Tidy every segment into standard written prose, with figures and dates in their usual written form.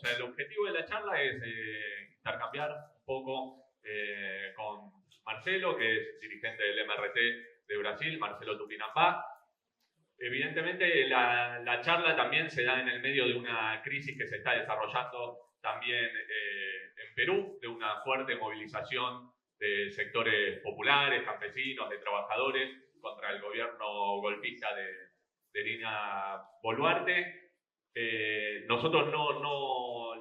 sea, el objetivo de la charla es intercambiar un poco con Marcelo, que es dirigente del MRT de Brasil, Marcelo Tupinambá. Evidentemente, la charla también se da en el medio de una crisis que se está desarrollando también en Perú, de una fuerte movilización de sectores populares, campesinos, de trabajadores contra el gobierno golpista de Dina Boluarte. Nosotros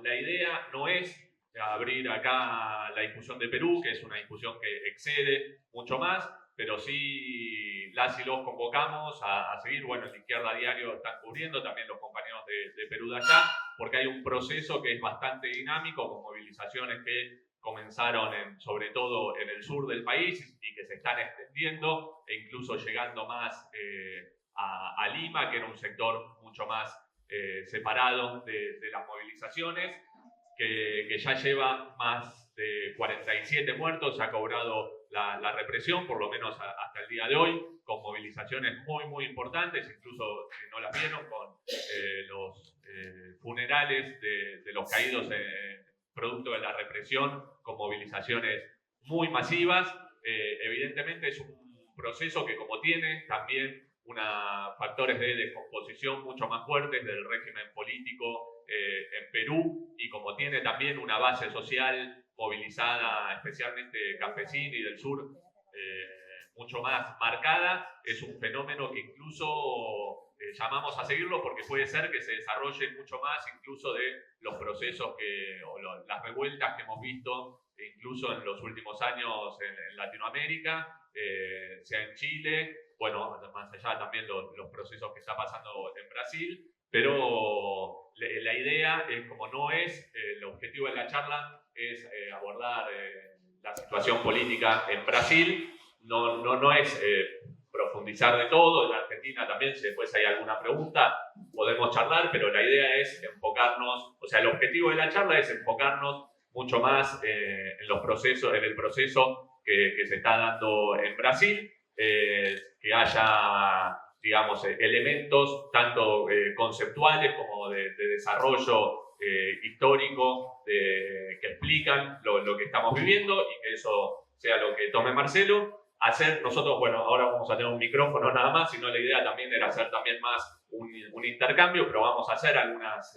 la idea no es abrir acá la discusión de Perú, que es una discusión que excede mucho más, pero sí las y los convocamos a seguir. Bueno, en la Izquierda Diario están cubriendo también los compañeros de Perú de allá, porque hay un proceso que es bastante dinámico, con movilizaciones que comenzaron sobre todo en el sur del país y que se están extendiendo e incluso llegando más a Lima, que era un sector mucho más separado de las movilizaciones, que ya lleva más de 47 muertos, se ha cobrado la represión, por lo menos hasta el día de hoy, con movilizaciones muy importantes, incluso si no las vieron, con los funerales de los caídos producto de la represión, con movilizaciones muy masivas. Evidentemente es un proceso que, como tiene también factores de descomposición mucho más fuertes del régimen político en Perú, y como tiene también una base social movilizada, especialmente campesina y del sur, mucho más marcada, es un fenómeno que incluso llamamos a seguirlo, porque puede ser que se desarrolle mucho más incluso de los procesos las revueltas que hemos visto incluso en los últimos años en Latinoamérica, sea en Chile, bueno, más allá también los procesos que está pasando en Brasil. Pero la idea es, como no es, el objetivo de la charla es abordar la situación política en Brasil, no es profundizar de todo. En Argentina también, si después hay alguna pregunta, podemos charlar, pero la idea es enfocarnos, o sea, el objetivo de la charla es enfocarnos mucho más en los procesos, en el proceso que se está dando en Brasil, que haya, digamos, elementos tanto conceptuales como de desarrollo histórico que explican lo que estamos viviendo, y que eso sea lo que tome Marcelo. Nosotros, bueno, ahora vamos a tener un micrófono nada más, sino la idea también era hacer también más un intercambio, pero vamos a hacer algunas,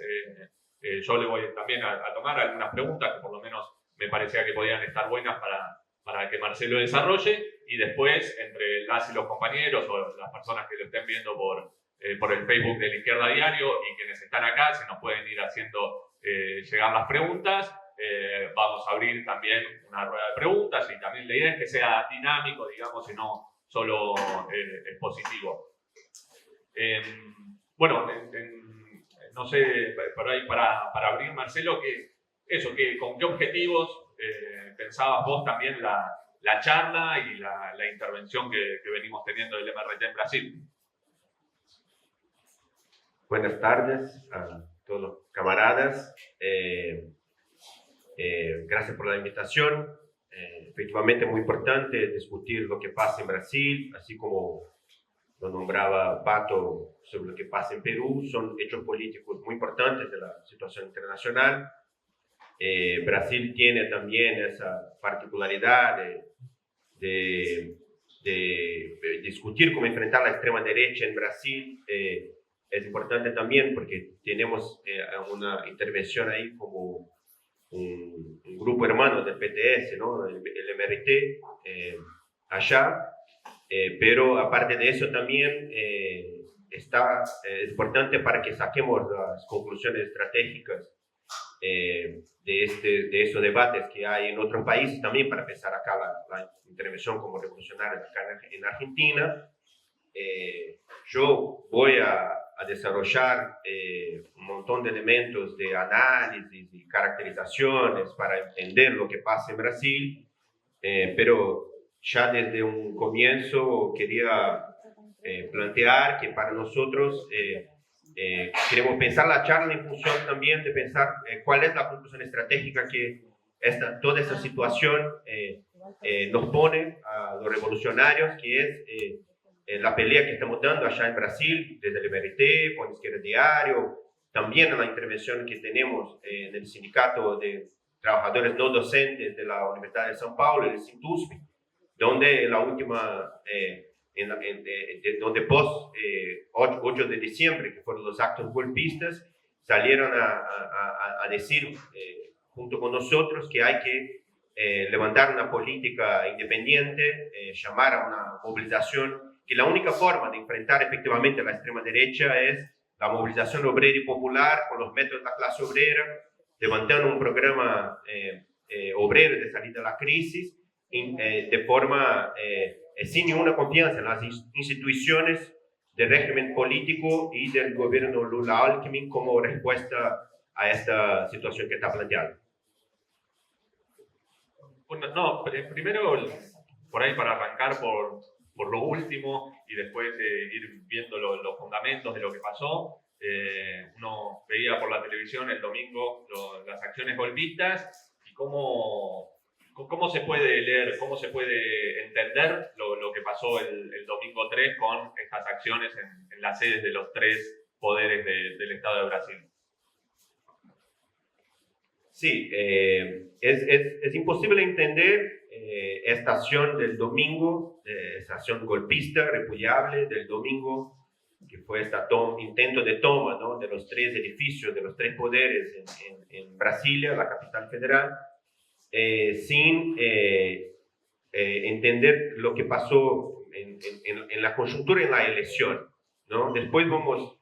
yo le voy también a tomar algunas preguntas que por lo menos me parecía que podían estar buenas para que Marcelo desarrolle, y después entre las y los compañeros o las personas que lo estén viendo por el Facebook de la Izquierda Diario y quienes están acá, se nos pueden ir haciendo llegar las preguntas. Vamos a abrir también una rueda de preguntas, y también la idea es que sea dinámico, digamos, y no solo expositivo. Bueno, no sé, por ahí para abrir, Marcelo, ¿con qué objetivos pensabas vos también la charla y la intervención que venimos teniendo del MRT en Brasil? Buenas tardes a todos los camaradas. Gracias por la invitación. Efectivamente, es muy importante discutir lo que pasa en Brasil, así como lo nombraba Pato sobre lo que pasa en Perú. Son hechos políticos muy importantes de la situación internacional. Brasil tiene también esa particularidad de discutir cómo enfrentar la extrema derecha en Brasil. Es importante también porque tenemos una intervención ahí como un grupo hermano del PTS, ¿no? el MRT, allá. Pero aparte de eso también es importante para que saquemos las conclusiones estratégicas de esos debates que hay en otros países también, para empezar acá la intervención como revolucionaria acá en Argentina. Yo voy a desarrollar un montón de elementos de análisis y caracterizaciones para entender lo que pasa en Brasil, pero ya desde un comienzo quería plantear que para nosotros queremos pensar la charla en función también de pensar cuál es la conclusión estratégica que toda esta situación nos pone a los revolucionarios, que es la pelea que estamos dando allá en Brasil, desde el MRT, con Izquierda Diario, también en la intervención que tenemos en el Sindicato de Trabajadores No Docentes de la Universidad de São Paulo, el SINTUSP, donde la última, donde post 8 de diciembre, que fueron los actos golpistas, salieron a decir junto con nosotros que hay que levantar una política independiente, llamar a una movilización, que la única forma de enfrentar efectivamente a la extrema derecha es la movilización obrera y popular con los métodos de la clase obrera, levantando un programa obrero de salida de la crisis de forma sin ninguna confianza en las instituciones del régimen político y del gobierno Lula-Alckmin como respuesta a esta situación que está planteada. Bueno, no, primero, por ahí para arrancar por lo último y después ir viendo los fundamentos de lo que pasó. Uno veía por la televisión el domingo las acciones golpistas y cómo se puede leer, cómo se puede entender lo que pasó el domingo 3 con estas acciones en las sedes de los 3 poderes del Estado de Brasil. Sí, es imposible entender esta acción del domingo, esta acción golpista, repudiable del domingo, que fue este intento de toma, ¿no?, de los 3 edificios, de los 3 poderes en Brasilia, la capital federal, sin entender lo que pasó en la coyuntura en la elección, ¿no? Después vamos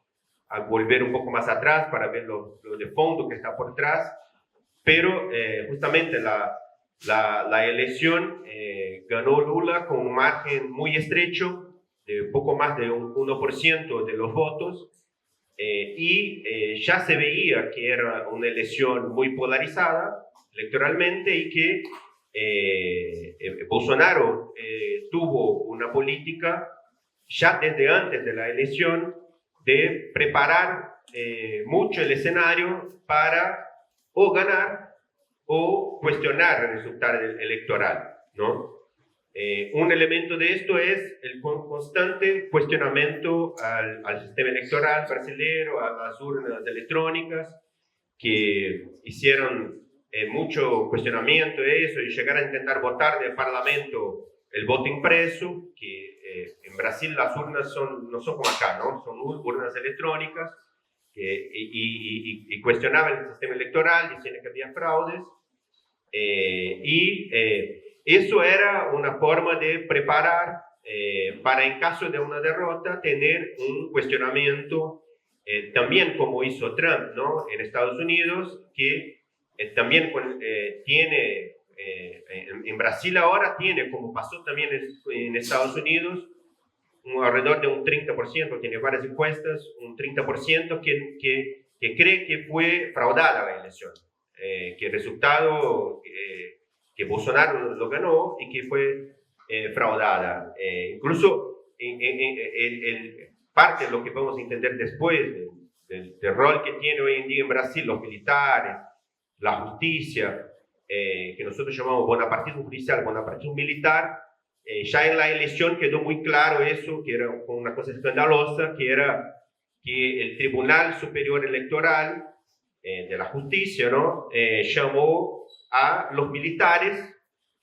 a volver un poco más atrás para ver lo de fondo que está por detrás, pero justamente la elección ganó Lula con un margen muy estrecho, de poco más de un 1% de los votos, y ya se veía que era una elección muy polarizada electoralmente y que Bolsonaro tuvo una política ya desde antes de la elección de preparar mucho el escenario para o ganar o cuestionar el resultado electoral, ¿no? Un elemento de esto es el constante cuestionamiento al sistema electoral brasileño, a las urnas electrónicas, que hicieron mucho cuestionamiento de eso y llegar a intentar votar del Parlamento el voto impreso, que en Brasil las urnas no son como acá, ¿no? Son urnas electrónicas, y cuestionaban el sistema electoral, diciendo que había fraudes, eso era una forma de preparar para, en caso de una derrota, tener un cuestionamiento, también como hizo Trump, ¿no?, en Estados Unidos, que también tiene, en Brasil ahora tiene, como pasó también en Estados Unidos, alrededor de un 30%, tiene varias encuestas, un 30% que cree que fue fraudada la elección, que el resultado que Bolsonaro lo ganó y que fue fraudada. Incluso parte de lo que podemos entender después del rol que tiene hoy en día en Brasil los militares, la justicia, que nosotros llamamos bonapartismo judicial, bonapartismo militar, ya en la elección quedó muy claro eso, que era una cosa escandalosa, que era que el Tribunal Superior Electoral de la Justicia, ¿no?, llamó a los militares,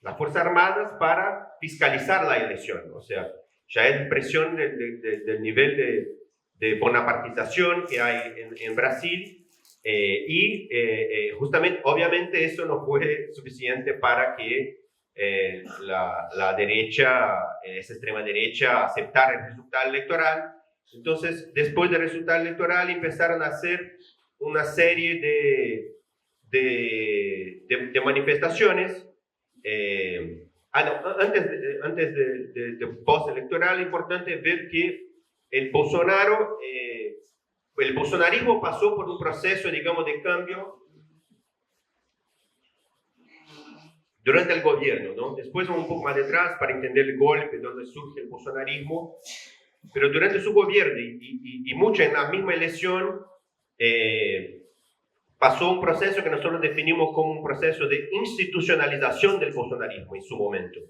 las Fuerzas Armadas, para fiscalizar la elección. O sea, ya es impresión del nivel de bonapartización que hay en Brasil, justamente, obviamente, eso no fue suficiente para que la derecha, esa extrema derecha, aceptara el resultado electoral. Entonces, después del resultado electoral, empezaron a hacer una serie de manifestaciones. Antes de post-electoral, es importante ver que el bolsonarismo pasó por un proceso, digamos, de cambio durante el gobierno, ¿no? Después vamos un poco más detrás para entender el golpe, donde surge el bolsonarismo, pero durante su gobierno y mucho en la misma elección, pasó un proceso que nosotros definimos como un proceso de institucionalización del bolsonarismo en su momento.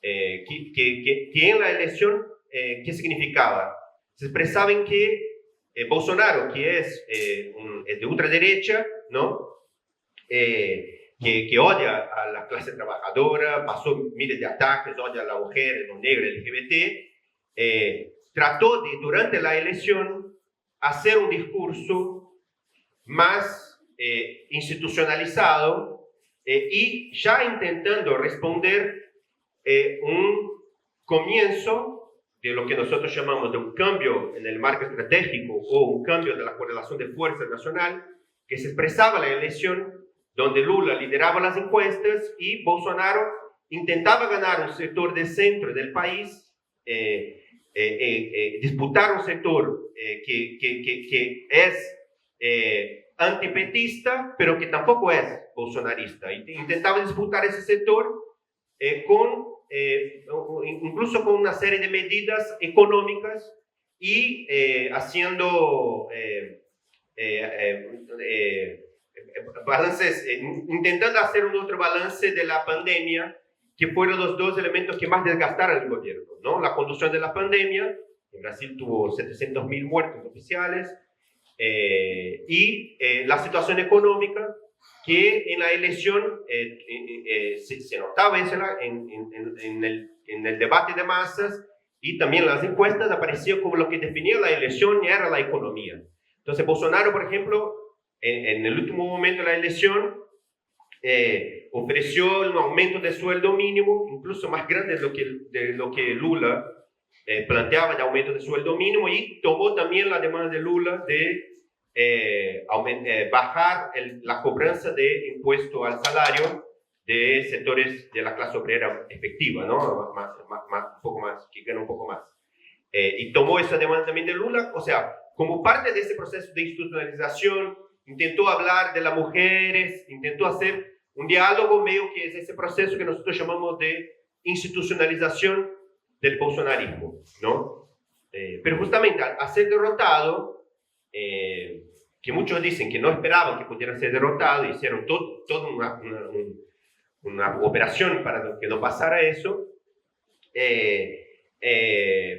Que en la elección, ¿qué significaba? Se expresaba en que Bolsonaro, que es de ultraderecha, ¿no? Que odia a la clase trabajadora, pasó miles de ataques, odia a las mujeres, los negros, LGBT, trató de, durante la elección, hacer un discurso más institucionalizado y ya intentando responder un comienzo de lo que nosotros llamamos de un cambio en el marco estratégico o un cambio de la correlación de fuerzas nacional, que se expresaba en la elección, donde Lula lideraba las encuestas y Bolsonaro intentaba ganar un sector del centro del país, disputar un sector que es antipetista, pero que tampoco es bolsonarista. Intentaba disputar ese sector incluso con una serie de medidas económicas y haciendo balances, intentando hacer un otro balance de la pandemia, que fueron los dos elementos que más desgastaron el gobierno, ¿no? La conducción de la pandemia, en Brasil tuvo 700.000 muertos oficiales, y la situación económica, que en la elección se notaba eso en el debate de masas, y también en las encuestas apareció como lo que definía la elección era la economía. Entonces Bolsonaro, por ejemplo, en el último momento de la elección, ofreció un aumento de sueldo mínimo, incluso más grande de lo que Lula planteaba de aumento de sueldo mínimo, y tomó también la demanda de Lula de bajar la cobranza de impuesto al salario de sectores de la clase obrera efectiva, ¿no? Un poco más, que gana un poco más. Y tomó esa demanda también de Lula, o sea, como parte de ese proceso de institucionalización, intentó hablar de las mujeres, intentó hacer un diálogo medio que es ese proceso que nosotros llamamos de institucionalización del bolsonarismo, ¿no? Pero justamente al ser derrotado, que muchos dicen que no esperaban que pudiera ser derrotado, hicieron toda una operación para que no pasara eso,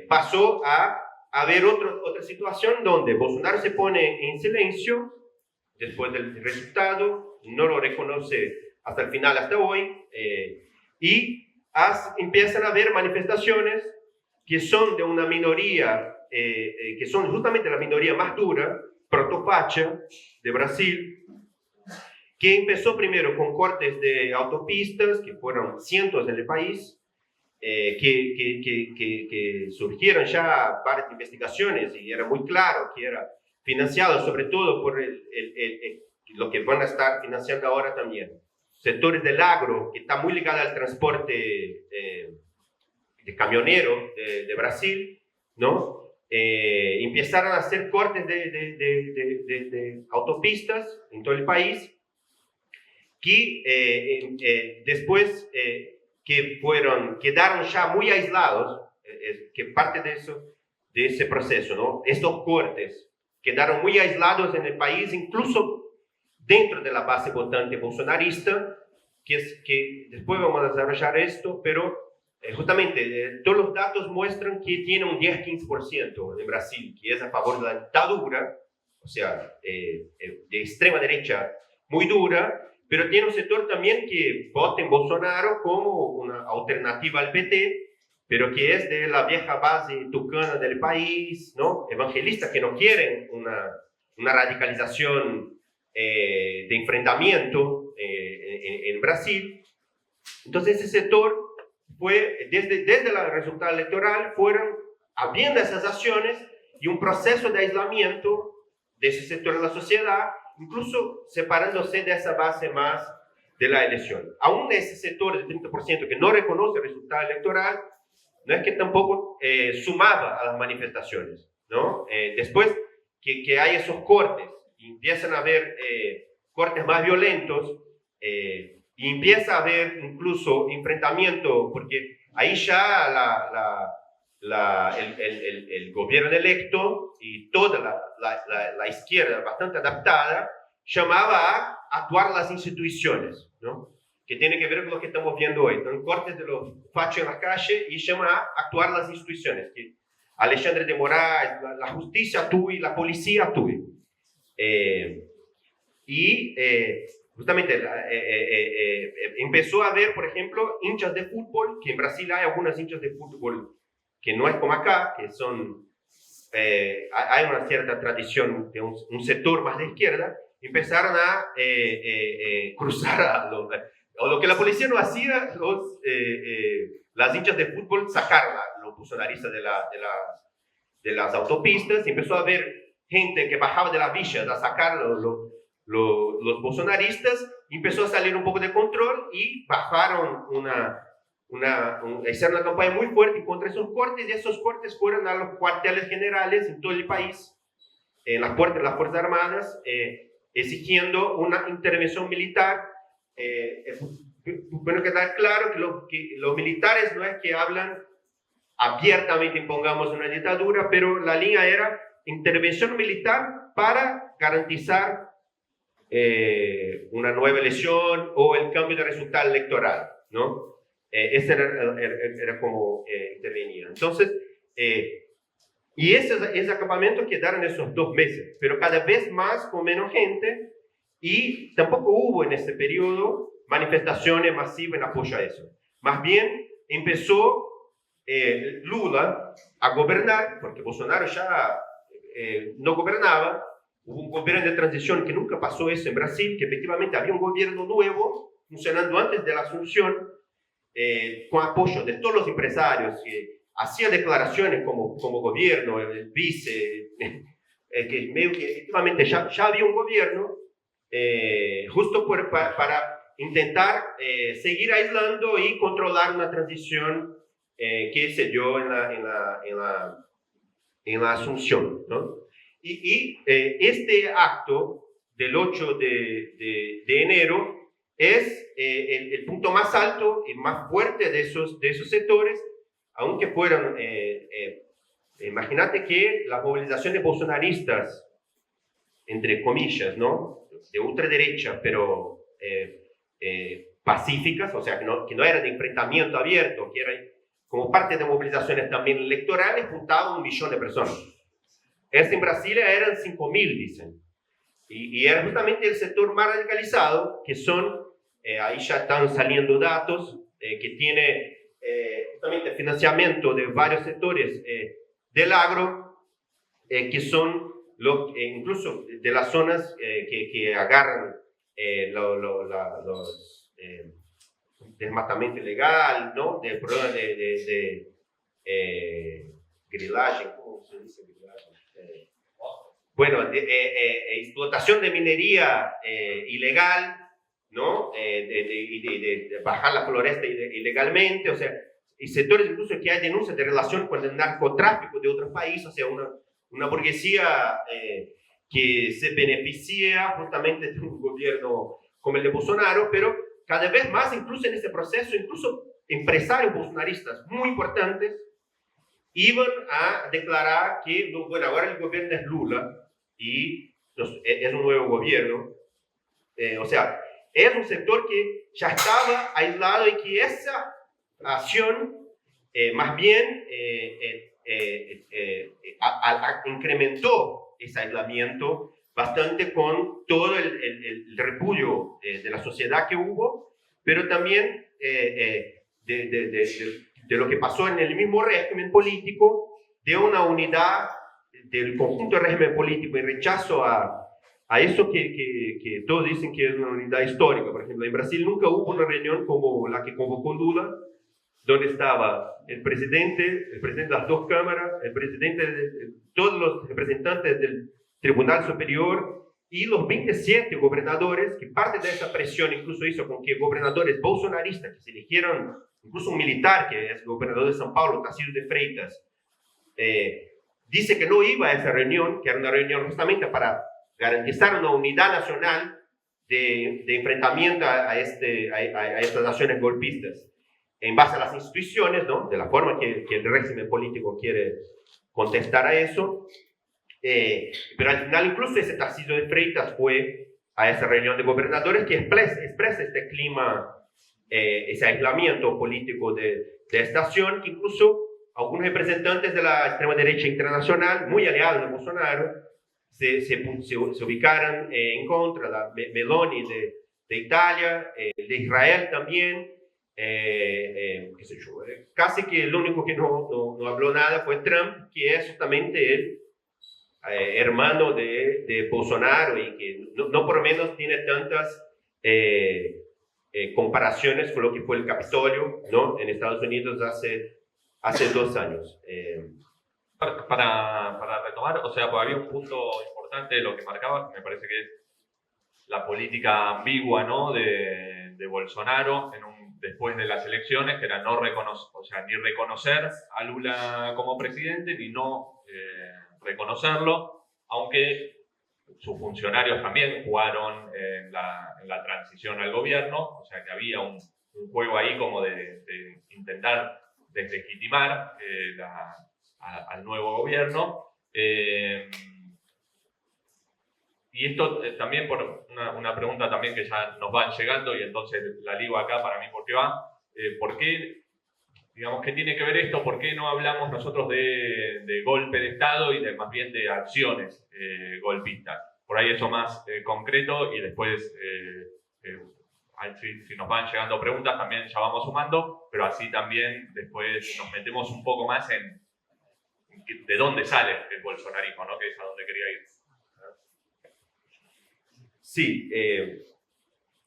pasó a haber otra situación donde Bolsonaro se pone en silencio después del resultado, no lo reconoce hasta el final, hasta hoy, y empiezan a haber manifestaciones que son de una minoría, que son justamente la minoría más dura, protofacha de Brasil, que empezó primero con cortes de autopistas, que fueron cientos en el país, que surgieron ya varias investigaciones y era muy claro que era financiado sobre todo por lo que van a estar financiando ahora también. Sectores del agro, que está muy ligado al transporte de camionero de Brasil, ¿no? Empezaron a hacer cortes de autopistas en todo el país, que después quedaron ya muy aislados, que parte de ese proceso, ¿no? Estos cortes quedaron muy aislados en el país, incluso dentro de la base votante bolsonarista, que después vamos a desarrollar esto, pero justamente todos los datos muestran que tiene un 10-15% en Brasil, que es a favor de la dictadura, o sea, de extrema derecha muy dura, pero tiene un sector también que vota en Bolsonaro como una alternativa al PT, pero que es de la vieja base tucana del país, ¿no? Evangelistas que no quieren una radicalización de enfrentamiento en Brasil. Entonces ese sector fue, desde el resultado electoral, fueron habiendo esas acciones y un proceso de aislamiento de ese sector de la sociedad, incluso separándose de esa base más de la elección. Aún ese sector del 30% que no reconoce el resultado electoral, no es que tampoco sumaba a las manifestaciones, ¿no? Después que hay esos cortes, y empiezan a haber cortes más violentos, y empieza a haber incluso enfrentamiento, porque ahí ya el gobierno electo y toda la izquierda bastante adaptada llamaba a actuar las instituciones, ¿no? Que tiene que ver con lo que estamos viendo hoy. Están cortes de los fachos en la calle y llama a actuar las instituciones, que Alexandre de Moraes, la justicia actúe, la policía actúe. Justamente empezó a haber, por ejemplo, hinchas de fútbol, que en Brasil hay algunas hinchas de fútbol que no es como acá, que son, hay una cierta tradición de un sector más de izquierda, empezaron a cruzar o lo que la policía no hacía, las hinchas de fútbol sacar los bolsonaristas de las autopistas, y empezó a haber gente que bajaba de las villas a sacar los bolsonaristas, y empezó a salir un poco de control y bajaron hicieron una campaña muy fuerte contra esos cortes, y esos cortes fueron a los cuarteles generales en todo el país, en las puertas de las Fuerzas Armadas, exigiendo una intervención militar. Bueno, queda claro que los militares no es que hablan abiertamente, impongamos una dictadura, pero la línea era intervención militar para garantizar una nueva elección o el cambio de resultado electoral, ¿no? Ese era como intervenía. Entonces, y ese acampamento quedaron esos 2 meses, pero cada vez más con menos gente, y tampoco hubo en ese periodo manifestaciones masivas en apoyo a eso. Más bien empezó Lula a gobernar, porque Bolsonaro ya no gobernaba. Hubo un gobierno de transición que nunca pasó eso en Brasil, que efectivamente había un gobierno nuevo funcionando antes de la asunción, con apoyo de todos los empresarios que hacían declaraciones como gobierno, el vice, que medio que efectivamente ya había un gobierno, justo para intentar seguir aislando y controlar una transición que se dio en la asunción, ¿no? Este acto del 8 de enero es el punto más alto y más fuerte de esos sectores, aunque fueron, imagínate que las movilizaciones bolsonaristas, entre comillas, ¿no?, de ultraderecha, pero pacíficas, o sea, que no era de enfrentamiento abierto, que era como parte de movilizaciones también electorales, juntaban 1 millón de personas. En Brasilia eran 5.000, dicen. Y era justamente el sector más radicalizado, que son, ahí ya están saliendo datos, que tiene justamente financiamiento de varios sectores del agro, que son incluso de las zonas que agarran los desmatamiento ilegal, ¿no?, del problema de grillaje, ¿cómo se dice grillaje? Bueno, explotación de minería ilegal, ¿no?, de bajar la floresta ilegalmente, o sea, y sectores incluso que hay denuncias de relación con el narcotráfico de otros países, o sea, una burguesía que se beneficia justamente de un gobierno como el de Bolsonaro, pero cada vez más, incluso en este proceso, incluso empresarios bolsonaristas muy importantes iban a declarar que, bueno, ahora el gobierno es Lula y es un nuevo gobierno. O sea, es un sector que ya estaba aislado y que esa acción más bien incrementó ese aislamiento bastante con todo el repudio de la sociedad que hubo, pero también de lo que pasó en el mismo régimen político, de una unidad del conjunto del régimen político y rechazo a eso que todos dicen que es una unidad histórica. Por ejemplo, en Brasil nunca hubo una reunión como la que convocó Lula, donde estaba el presidente de las 2 cámaras, el presidente todos los representantes del Tribunal Superior y los 27 gobernadores, que parte de esa presión incluso hizo con que gobernadores bolsonaristas que se eligieron, incluso un militar que es gobernador de São Paulo, Tarcísio de Freitas, dice que no iba a esa reunión, que era una reunión justamente para garantizar una unidad nacional de enfrentamiento a estas naciones golpistas, en base a las instituciones, ¿no?, de la forma que el régimen político quiere contestar a eso. Pero al final incluso ese Tarcísio de Freitas fue a esa reunión de gobernadores que expresa este clima, ese aislamiento político de esta acción, que incluso algunos representantes de la extrema derecha internacional, muy aliados de Bolsonaro, se ubicaron en contra, la Meloni de Italia, de Israel también, qué sé yo, casi que el único que no habló nada fue Trump, que es justamente el hermano de Bolsonaro y que no por lo menos tiene tantas comparaciones con lo que fue el Capitolio, ¿no?, en Estados Unidos hace 2 años. Para retomar, o sea, pues había un punto importante de lo que marcaba, que me parece que es la política ambigua, ¿no?, de Bolsonaro después de las elecciones, que era no reconocer, o sea, ni reconocer a Lula como presidente, ni no reconocerlo, aunque sus funcionarios también jugaron en la transición al gobierno, o sea que había un juego ahí como de intentar deslegitimar al nuevo gobierno. Y esto también por una pregunta también que ya nos van llegando y entonces la ligo acá para mí porque va. ¿Por qué, digamos, qué tiene que ver esto? ¿Por qué no hablamos nosotros de golpe de Estado y más bien de acciones golpistas? Por ahí eso más concreto y después, si nos van llegando preguntas también ya vamos sumando, pero así también después nos metemos un poco más en de dónde sale el bolsonarismo, ¿no?, que es a donde quería ir. Sí,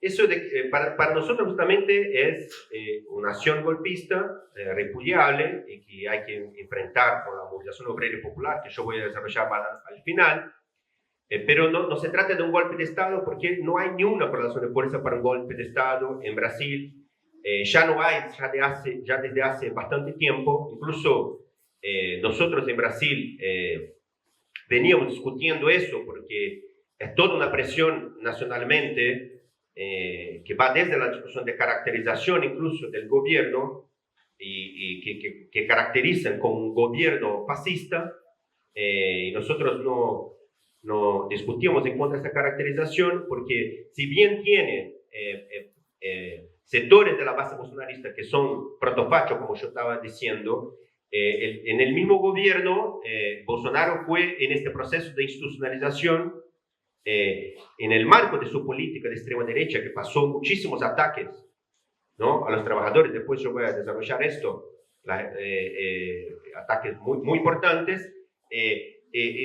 eso para nosotros justamente es una acción golpista repudiable y que hay que enfrentar con la movilización obrera y popular, que yo voy a desarrollar al final, pero no se trata de un golpe de Estado porque no hay ni una correlación de fuerza para un golpe de Estado en Brasil. Ya no hay, ya desde hace bastante tiempo, incluso nosotros en Brasil veníamos discutiendo eso porque es toda una presión nacionalmente que va desde la discusión de caracterización incluso del gobierno y que caracterizan como un gobierno fascista, y nosotros no discutimos en contra de esa caracterización porque si bien tiene sectores de la base bolsonarista que son protofachos, como yo estaba diciendo, en el mismo gobierno Bolsonaro fue en este proceso de institucionalización en el marco de su política de extrema derecha, que pasó muchísimos ataques, ¿no?, a los trabajadores. Después yo voy a desarrollar esto, ataques muy importantes.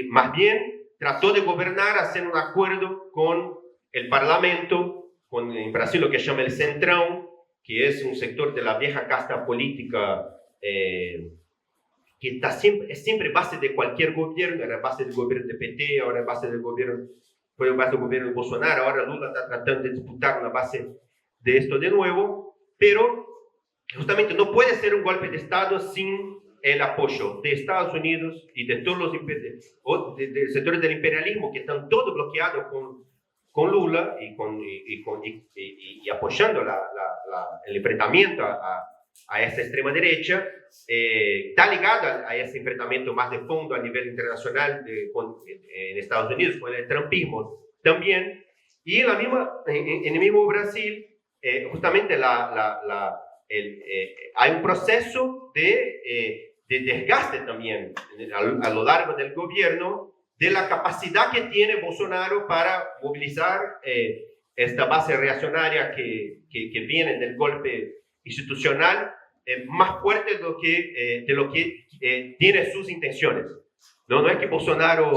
Más bien trató de gobernar, hacer un acuerdo con el Parlamento, en Brasil lo que se llama el Centrão, que es un sector de la vieja casta política que es siempre base de cualquier gobierno. Era base del gobierno de PT, ahora es base del gobierno de Bolsonaro, ahora Lula está tratando de disputar una base de esto de nuevo, pero justamente no puede ser un golpe de Estado sin el apoyo de Estados Unidos y de todos los sectores del imperialismo que están todos bloqueados con Lula y apoyando el enfrentamiento a esa extrema derecha. Está ligado a ese enfrentamiento más de fondo a nivel internacional en Estados Unidos con el trumpismo también, y en el mismo Brasil justamente hay un proceso de desgaste también a lo largo del gobierno de la capacidad que tiene Bolsonaro para movilizar esta base reaccionaria que viene del golpe institucional más fuerte de lo que tiene sus intenciones. No es que Bolsonaro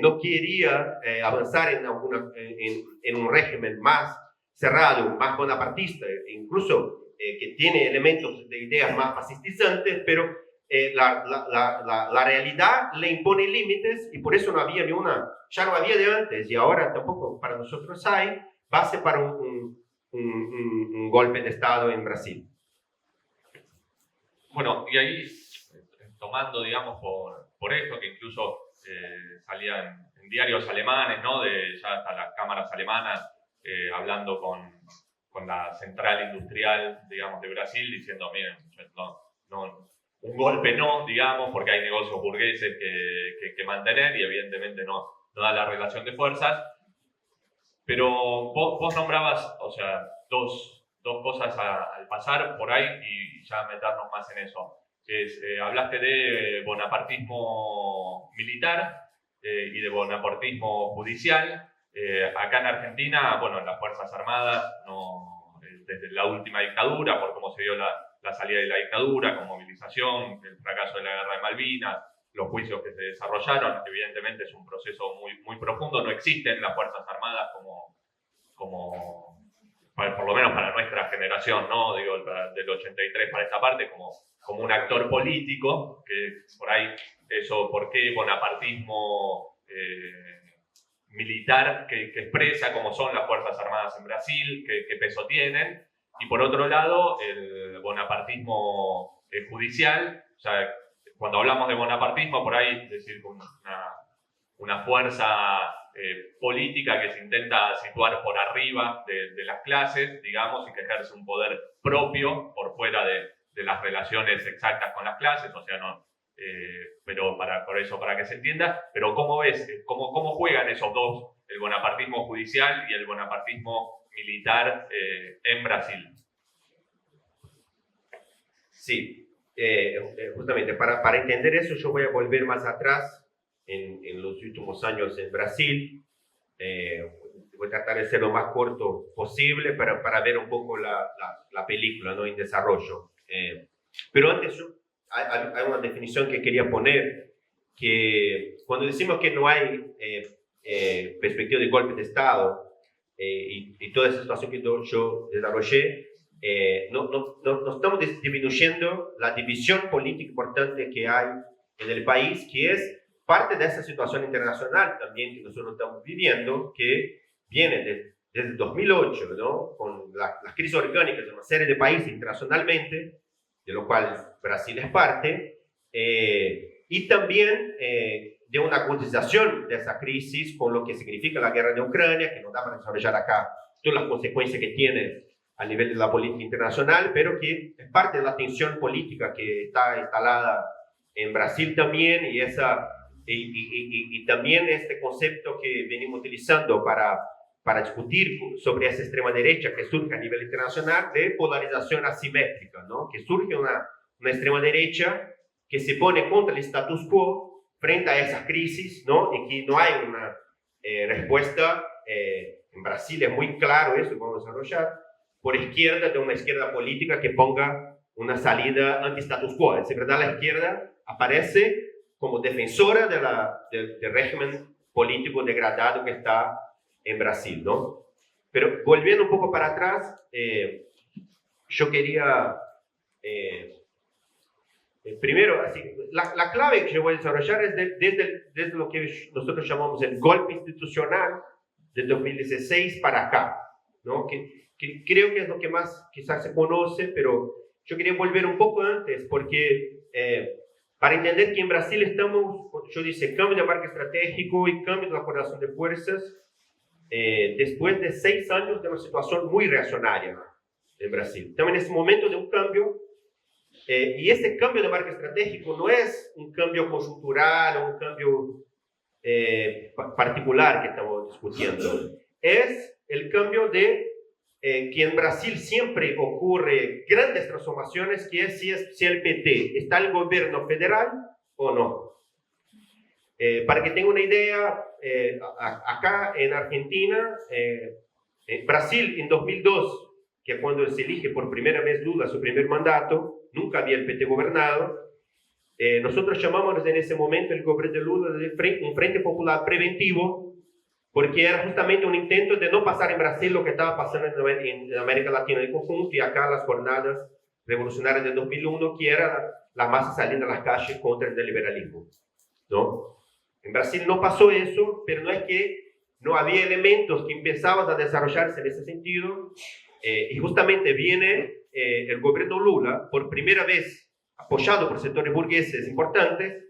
no quería avanzar en un régimen más cerrado, más bonapartista, incluso que tiene elementos de ideas más fascistizantes, pero la realidad le impone límites y por eso ya no había de antes y ahora tampoco para nosotros hay base para un golpe de Estado en Brasil. Bueno, y ahí, tomando, digamos, por esto, que incluso salía en diarios alemanes, ¿no?, ya hasta las cámaras alemanas, hablando con la central industrial, digamos, de Brasil, diciendo, miren, un golpe no, digamos, porque hay negocios burgueses que mantener y evidentemente no da la relación de fuerzas. Pero vos nombrabas, o sea, dos cosas al pasar por ahí y ya meternos más en eso. que es, hablaste de bonapartismo militar y de bonapartismo judicial. Acá en Argentina, bueno, en las Fuerzas Armadas, desde la última dictadura, por cómo se dio la salida de la dictadura, con movilización, el fracaso de la Guerra de Malvinas, los juicios que se desarrollaron, evidentemente es un proceso muy, muy profundo. No existen las Fuerzas Armadas como por lo menos para nuestra generación, ¿no? Digo, del 83 para esta parte, como un actor político, que por ahí eso, ¿por qué bonapartismo militar que expresa cómo son las Fuerzas Armadas en Brasil, qué peso tienen? Y por otro lado, el bonapartismo judicial. O sea, cuando hablamos de bonapartismo, por ahí, es decir, una fuerza política que se intenta situar por arriba de las clases, digamos, y que ejerce un poder propio por fuera de las relaciones exactas con las clases. O sea, no, pero por eso, para que se entienda. Pero ¿cómo ves? ¿Cómo juegan esos dos, el bonapartismo judicial y el bonapartismo militar en Brasil? Sí, justamente para entender eso yo voy a volver más atrás en los últimos años en Brasil. Voy a tratar de ser lo más corto posible para ver un poco la película, ¿no?, en desarrollo. Pero antes hay una definición que quería poner, que cuando decimos que no hay perspectiva de golpe de Estado y toda esa situación que yo desarrollé, no estamos disminuyendo la división política importante que hay en el país, que es parte de esa situación internacional también que nosotros estamos viviendo, que viene desde 2008, ¿no?, con las crisis orgánicas de una serie de países internacionalmente, de lo cual Brasil es parte, y también de una agudización de esa crisis con lo que significa la guerra de Ucrania, que no da para desarrollar acá todas las consecuencias que tiene a nivel de la política internacional, pero que es parte de la tensión política que está instalada en Brasil también, y también este concepto que venimos utilizando para discutir sobre esa extrema derecha que surge a nivel internacional, de polarización asimétrica, ¿no?, que surge una extrema derecha que se pone contra el status quo frente a esas crisis, ¿no?, y que no hay una respuesta. En Brasil es muy claro eso, que vamos a desarrollar, por izquierda, de una izquierda política que ponga una salida anti-status quo. Es verdad, la izquierda aparece como defensora del régimen político degradado que está en Brasil, ¿no? Pero volviendo un poco para atrás, yo quería, primero, así, la clave que yo voy a desarrollar es desde lo que nosotros llamamos el golpe institucional de 2016 para acá, ¿no?, que creo que es lo que más quizás se conoce, pero yo quería volver un poco antes, porque para entender que en Brasil estamos, cuando yo dice cambio de marco estratégico y cambio de la correlación de fuerzas, después de 6 años de una situación muy reaccionaria en Brasil. Estamos en ese momento de un cambio, y este cambio de marco estratégico no es un cambio coyuntural o un cambio particular que estamos discutiendo, es el cambio de que en Brasil siempre ocurre grandes transformaciones, que es si el PT está en el gobierno federal o no. Para que tenga una idea, acá en Argentina, Brasil en 2002, que es cuando se elige por primera vez Lula su primer mandato, nunca había el PT gobernado. Nosotros llamamos en ese momento el gobierno de Lula un Frente Popular Preventivo, porque era justamente un intento de no pasar en Brasil lo que estaba pasando en América Latina en conjunto, y acá las jornadas revolucionarias de 2001, que era la masa saliendo a las calles contra el neoliberalismo, ¿no? En Brasil no pasó eso, pero no es que no había elementos que empezaban a desarrollarse en ese sentido, y justamente viene el gobierno Lula, por primera vez apoyado por sectores burgueses importantes,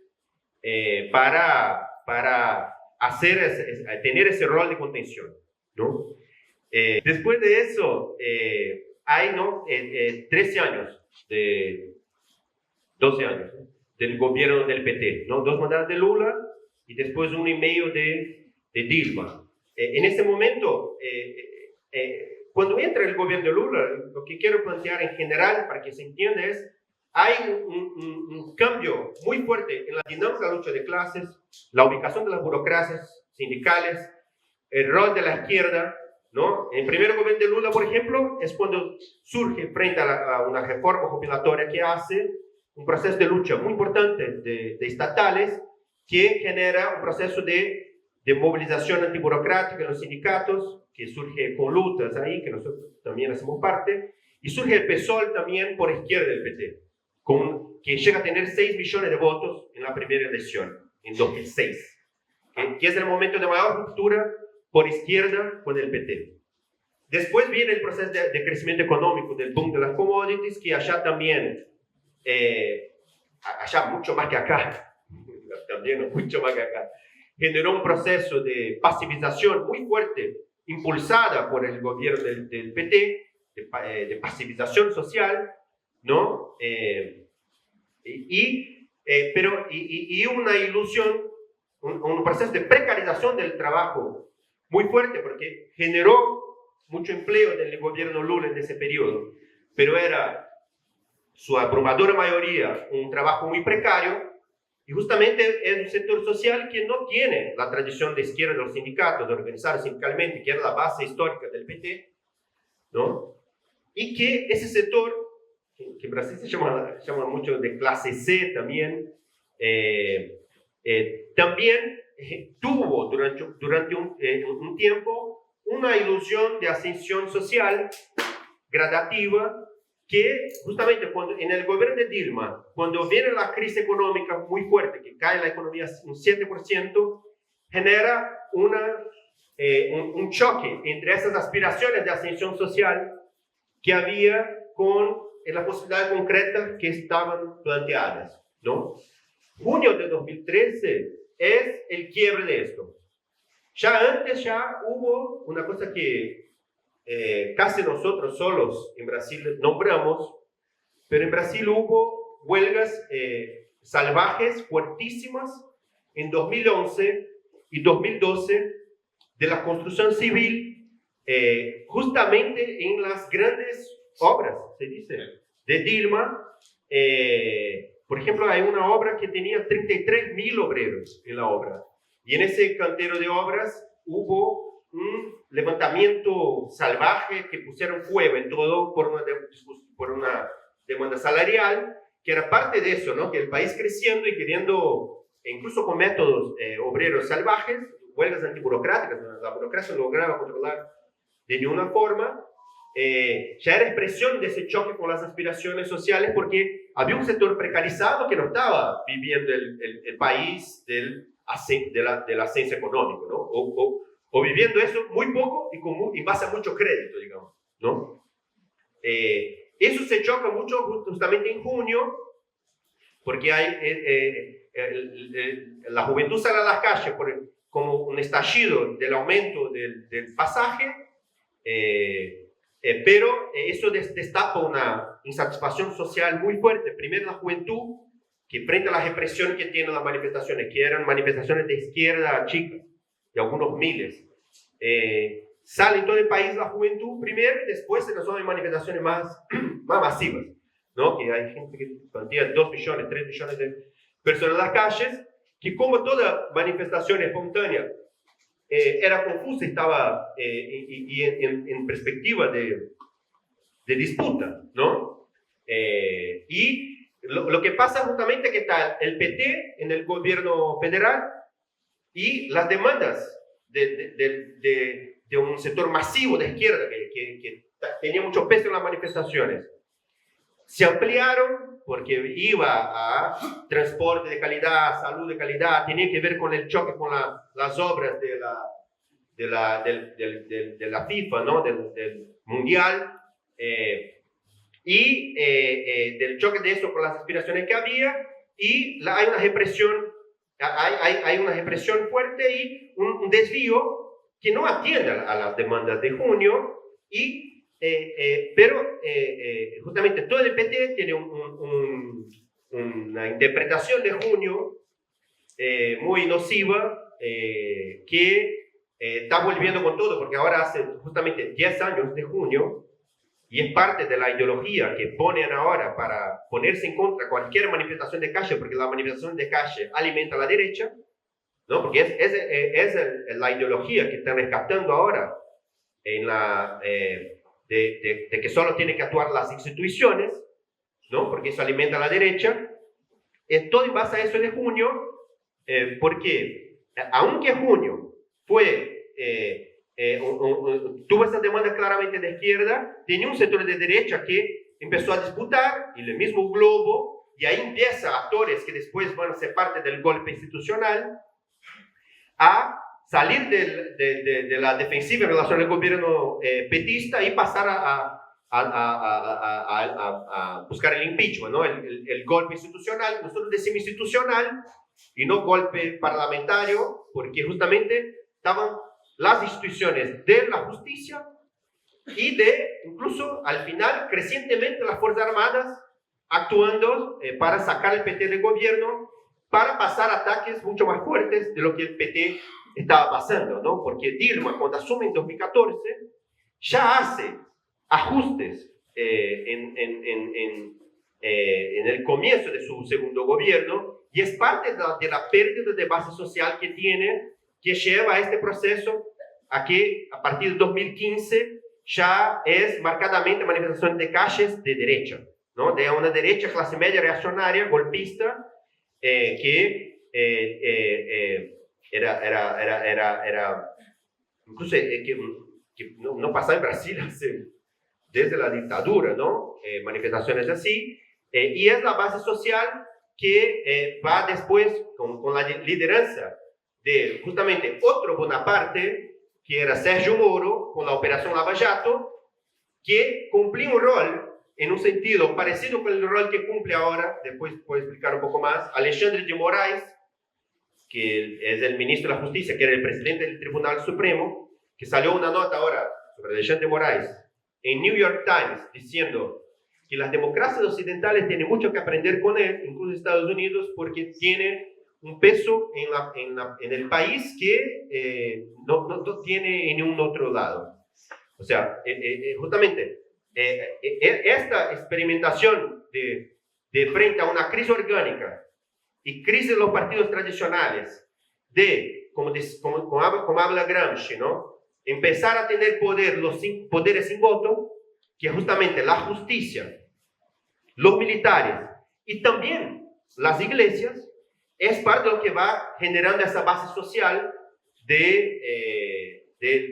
para tener ese rol de contención, ¿no? Después de eso, hay, ¿no?, 13 años, 12 años, ¿no?, del gobierno del PT, ¿no? 2 mandatos de Lula y después 1 y medio de Dilma. En ese momento, cuando entra el gobierno de Lula, lo que quiero plantear en general, para que se entienda, es hay un cambio muy fuerte en la dinámica de la lucha de clases, la ubicación de las burocracias sindicales, el rol de la izquierda, ¿no? En el primer gobierno de Lula, por ejemplo, es cuando surge frente a una reforma jubilatoria que hace un proceso de lucha muy importante de estatales que genera un proceso de movilización antiburocrática en los sindicatos, que surge con lutas ahí, que nosotros también hacemos parte, y surge el PSOL también por izquierda del PT, que llega a tener 6 millones de votos en la primera elección, en 2006, que es el momento de mayor ruptura por izquierda con el PT. Después viene el proceso de crecimiento económico, del boom de las commodities, que allá también, allá mucho más que acá, también mucho más que acá, generó un proceso de pasivización muy fuerte, impulsada por el gobierno del PT, de pasivización social, ¿no? Y una ilusión, un proceso de precarización del trabajo muy fuerte, porque generó mucho empleo del gobierno Lula en ese periodo, pero era su abrumadora mayoría un trabajo muy precario, y justamente es un sector social que no tiene la tradición de izquierda de los sindicatos, de organizar sindicalmente, que era la base histórica del PT, ¿no? Y que ese sector, que en Brasil se llama mucho de clase C también, también tuvo durante un tiempo una ilusión de ascensión social gradativa, que justamente en el gobierno de Dilma, cuando viene la crisis económica muy fuerte, que cae la economía un 7%, genera un choque entre esas aspiraciones de ascensión social que había con las posibilidades concretas que estaban planteadas, ¿no? Junio de 2013 es el quiebre de esto. Ya antes hubo una cosa que casi nosotros solos en Brasil nombramos, pero en Brasil hubo huelgas salvajes, fuertísimas, en 2011 y 2012 de la construcción civil, justamente en las grandes obras, se dice, de Dilma. Por ejemplo, hay una obra que tenía 33.000 obreros en la obra, y en ese cantero de obras hubo un levantamiento salvaje que pusieron fuego en todo por una demanda salarial, que era parte de eso, ¿no? Que el país creciendo y queriendo, incluso con métodos obreros salvajes, huelgas antiburocráticas, la burocracia no lograba controlar de ninguna forma, ya era expresión de ese choque con las aspiraciones sociales, porque había un sector precarizado que no estaba viviendo el país del ascenso económico, ¿no? O viviendo eso muy poco y base a mucho crédito, digamos, ¿no? Eso se choca mucho justamente en junio, porque la juventud sale a las calles como un estallido del aumento del pasaje, pero eso destapa una insatisfacción social muy fuerte. Primero la juventud, que frente a la represión que tienen las manifestaciones, que eran manifestaciones de izquierda chicas, de algunos miles, sale en todo el país la juventud primero, después se resuelven manifestaciones más masivas, ¿no? Que hay gente que plantea 2 millones, 3 millones de personas en las calles, que como toda manifestación espontánea era confusa, estaba en perspectiva de disputa, ¿no? Y lo que pasa justamente es que está el PT en el gobierno federal y las demandas de un sector masivo de izquierda que tenía mucho peso en las manifestaciones se ampliaron, porque iba a transporte de calidad, salud de calidad, tenía que ver con el choque con las obras de la FIFA, ¿no? del Mundial, y del choque de eso con las aspiraciones que había, y hay una represión. Hay una represión fuerte y un desvío que no atiende a las demandas de junio, pero justamente todo el PT tiene una interpretación de junio muy nociva, que está volviendo con todo, porque ahora hace justamente 10 años de junio, y es parte de la ideología que ponen ahora para ponerse en contra de cualquier manifestación de calle, porque la manifestación de calle alimenta a la derecha, ¿no? Porque la ideología que están rescatando ahora en de que solo tienen que actuar las instituciones, ¿no? Porque eso alimenta a la derecha. Todo en base a eso de junio, porque aunque junio tuvo esa demanda claramente de izquierda, tenía un sector de derecha que empezó a disputar, y el mismo globo, y ahí empieza actores que después van a ser parte del golpe institucional, a salir de la defensiva en relación al gobierno petista y pasar a buscar el impeachment, ¿no? El golpe institucional. Nosotros decimos institucional y no golpe parlamentario, porque justamente estaban las instituciones de la justicia y incluso al final, crecientemente, las Fuerzas Armadas actuando para sacar el PT del gobierno, para pasar ataques mucho más fuertes de lo que el PT estaba pasando, ¿no? Porque Dilma, cuando asume en 2014, ya hace ajustes en el comienzo de su segundo gobierno, y es parte de la pérdida de base social que tiene, que lleva a este proceso a que a partir de 2015 ya es marcadamente manifestación de calles de derecha, ¿no? De una derecha clase media reaccionaria, golpista, que era incluso que no pasaba en Brasil desde la dictadura, ¿no? Manifestaciones así, y es la base social que va después con la lideranza de justamente otro Bonaparte, que era Sérgio Moro, con la Operación Lava Jato, que cumplía un rol en un sentido parecido con el rol que cumple ahora, después puedo explicar un poco más, Alexandre de Moraes, que es el ministro de la Justicia, que era el presidente del Tribunal Supremo, que salió una nota ahora sobre Alexandre de Moraes en New York Times diciendo que las democracias occidentales tienen mucho que aprender con él, incluso Estados Unidos, porque tiene un peso en el país que no tiene en ningún otro lado. O sea, justamente esta experimentación de frente a una crisis orgánica y crisis de los partidos tradicionales, como habla Gramsci, ¿no? Empezar a tener los poderes sin voto, que es justamente la justicia, los militares y también las iglesias, es parte de lo que va generando esa base social de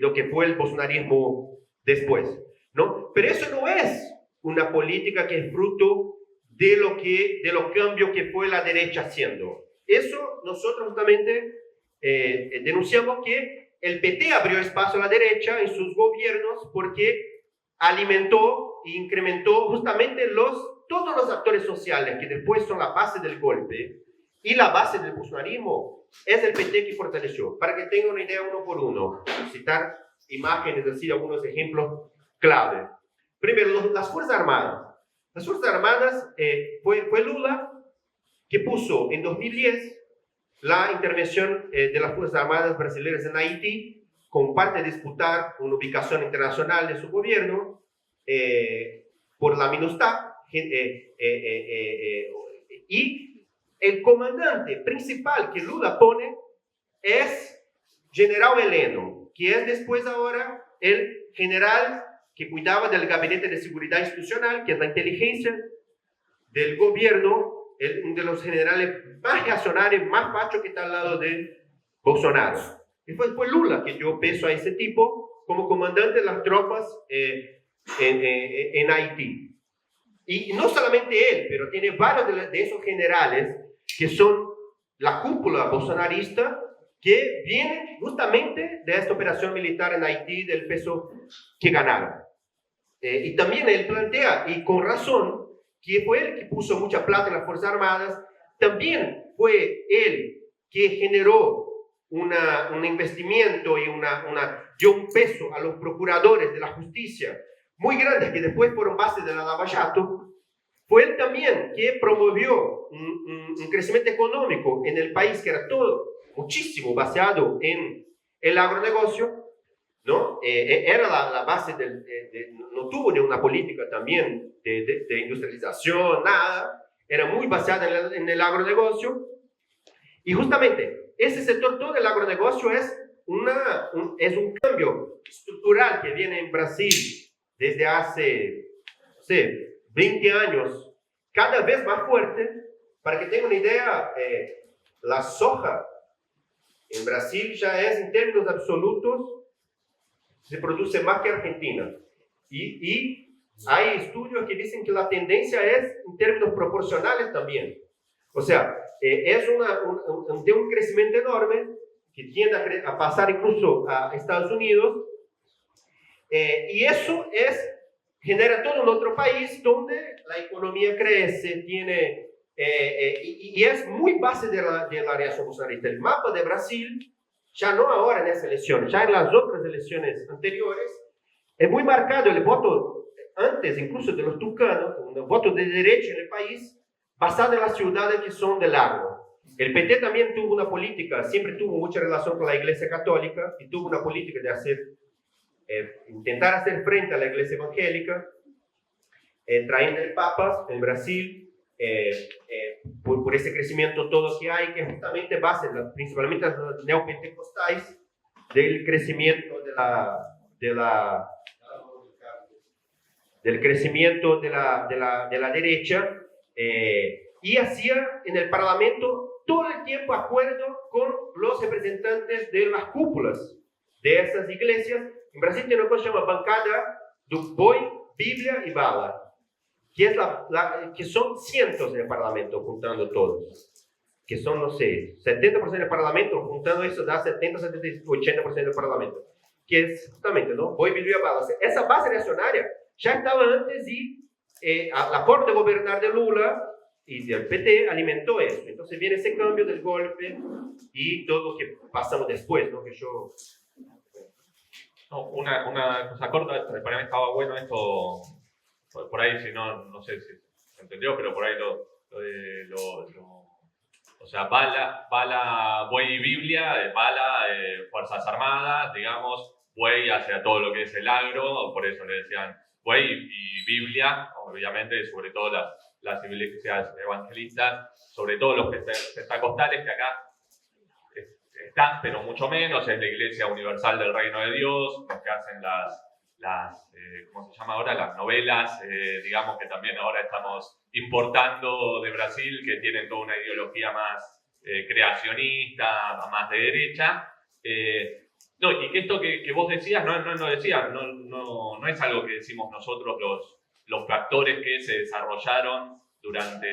lo que fue el bolsonarismo después, ¿no? Pero eso no es una política que es fruto de los cambios que fue la derecha haciendo. Eso nosotros justamente denunciamos que el PT abrió espacio a la derecha en sus gobiernos porque alimentó e incrementó justamente todos los actores sociales que después son la base del golpe y la base del bolsonarismo. Es el PT que fortaleció. Para que tengan una idea uno por uno, citar imágenes, decir algunos ejemplos clave. Primero, las Fuerzas Armadas. Las Fuerzas Armadas fue Lula que puso en 2010 la intervención de las Fuerzas Armadas brasileñas en Haití, con parte de disputar una ubicación internacional de su gobierno por la MINUSTAH, y el comandante principal que Lula pone es General Heleno, que es después ahora el general que cuidaba del Gabinete de Seguridad Institucional, que es la inteligencia del gobierno, uno de los generales más reaccionarios, más fachos que está al lado de Bolsonaro. Y fue Lula que dio peso a ese tipo como comandante de las tropas en Haití. Y no solamente él, pero tiene varios de esos generales que son la cúpula bolsonarista, que vienen justamente de esta operación militar en Haití, del peso que ganaron. Y también él plantea, y con razón, que fue él que puso mucha plata en las Fuerzas Armadas, también fue él que generó un investimiento y dio un peso a los procuradores de la justicia muy grandes que después fueron base de la Lava Jato. Fue él también que promovió un crecimiento económico en el país que era todo muchísimo basado en el agronegocio. ¿no? Era la base no tuvo ninguna política también de industrialización, nada, era muy basada en el agronegocio, y justamente ese sector, todo el agronegocio es un cambio estructural que viene en Brasil desde hace, no sé, 20 años, cada vez más fuerte. Para que tengan una idea, la soja en Brasil ya es, en términos absolutos, se produce más que Argentina. Y hay estudios que dicen que la tendencia es en términos proporcionales también. O sea, es de un crecimiento enorme que tiende a pasar incluso a Estados Unidos. Y eso genera todo un otro país donde la economía crece, tiene... y es muy base de la alianza bolsonarista. El mapa de Brasil, ya no ahora en esa elección, ya en las otras elecciones anteriores, es muy marcado el voto, antes incluso de los tucanos, un voto de derecha en el país, basado en las ciudades que son del agro. El PT también tuvo una política, siempre tuvo mucha relación con la Iglesia Católica, y tuvo una política de intentar hacer frente a la Iglesia Evangélica, trayendo el Papa en Brasil, por ese crecimiento todo que hay, que justamente base, principalmente las neopentecostais, del crecimiento del crecimiento de la derecha, y hacía en el Parlamento todo el tiempo acuerdo con los representantes de las cúpulas de esas iglesias. En Brasil tiene una cosa que se llama bancada do boi, Biblia y bala, que son cientos en el Parlamento, juntando todos. Que son, no sé, 70% del Parlamento, juntando eso da 70, 70, 80% del Parlamento. Que es justamente, ¿no? Boi, Biblia y bala. Esa base reaccionaria ya estaba antes, y la forma de gobernar de Lula y del PT alimentó eso. Entonces viene ese cambio del golpe y todo lo que pasamos después, ¿no? Que yo... No, una cosa corta, para mí estaba bueno esto, por ahí, si no sé si se entendió, pero por ahí o sea, bala, buey y Biblia, bala, Fuerzas Armadas, digamos, buey hacia todo lo que es el agro, por eso le decían buey, y Biblia, obviamente, sobre todo las iglesias evangelistas, sobre todo los pentecostales, que acá están, pero mucho menos, es la Iglesia Universal del Reino de Dios, los que hacen ¿cómo se llama ahora? Las novelas, digamos que también ahora estamos importando de Brasil, que tienen toda una ideología más creacionista, más de derecha. No, y que esto que vos decías, no es algo que decimos nosotros los factores que se desarrollaron durante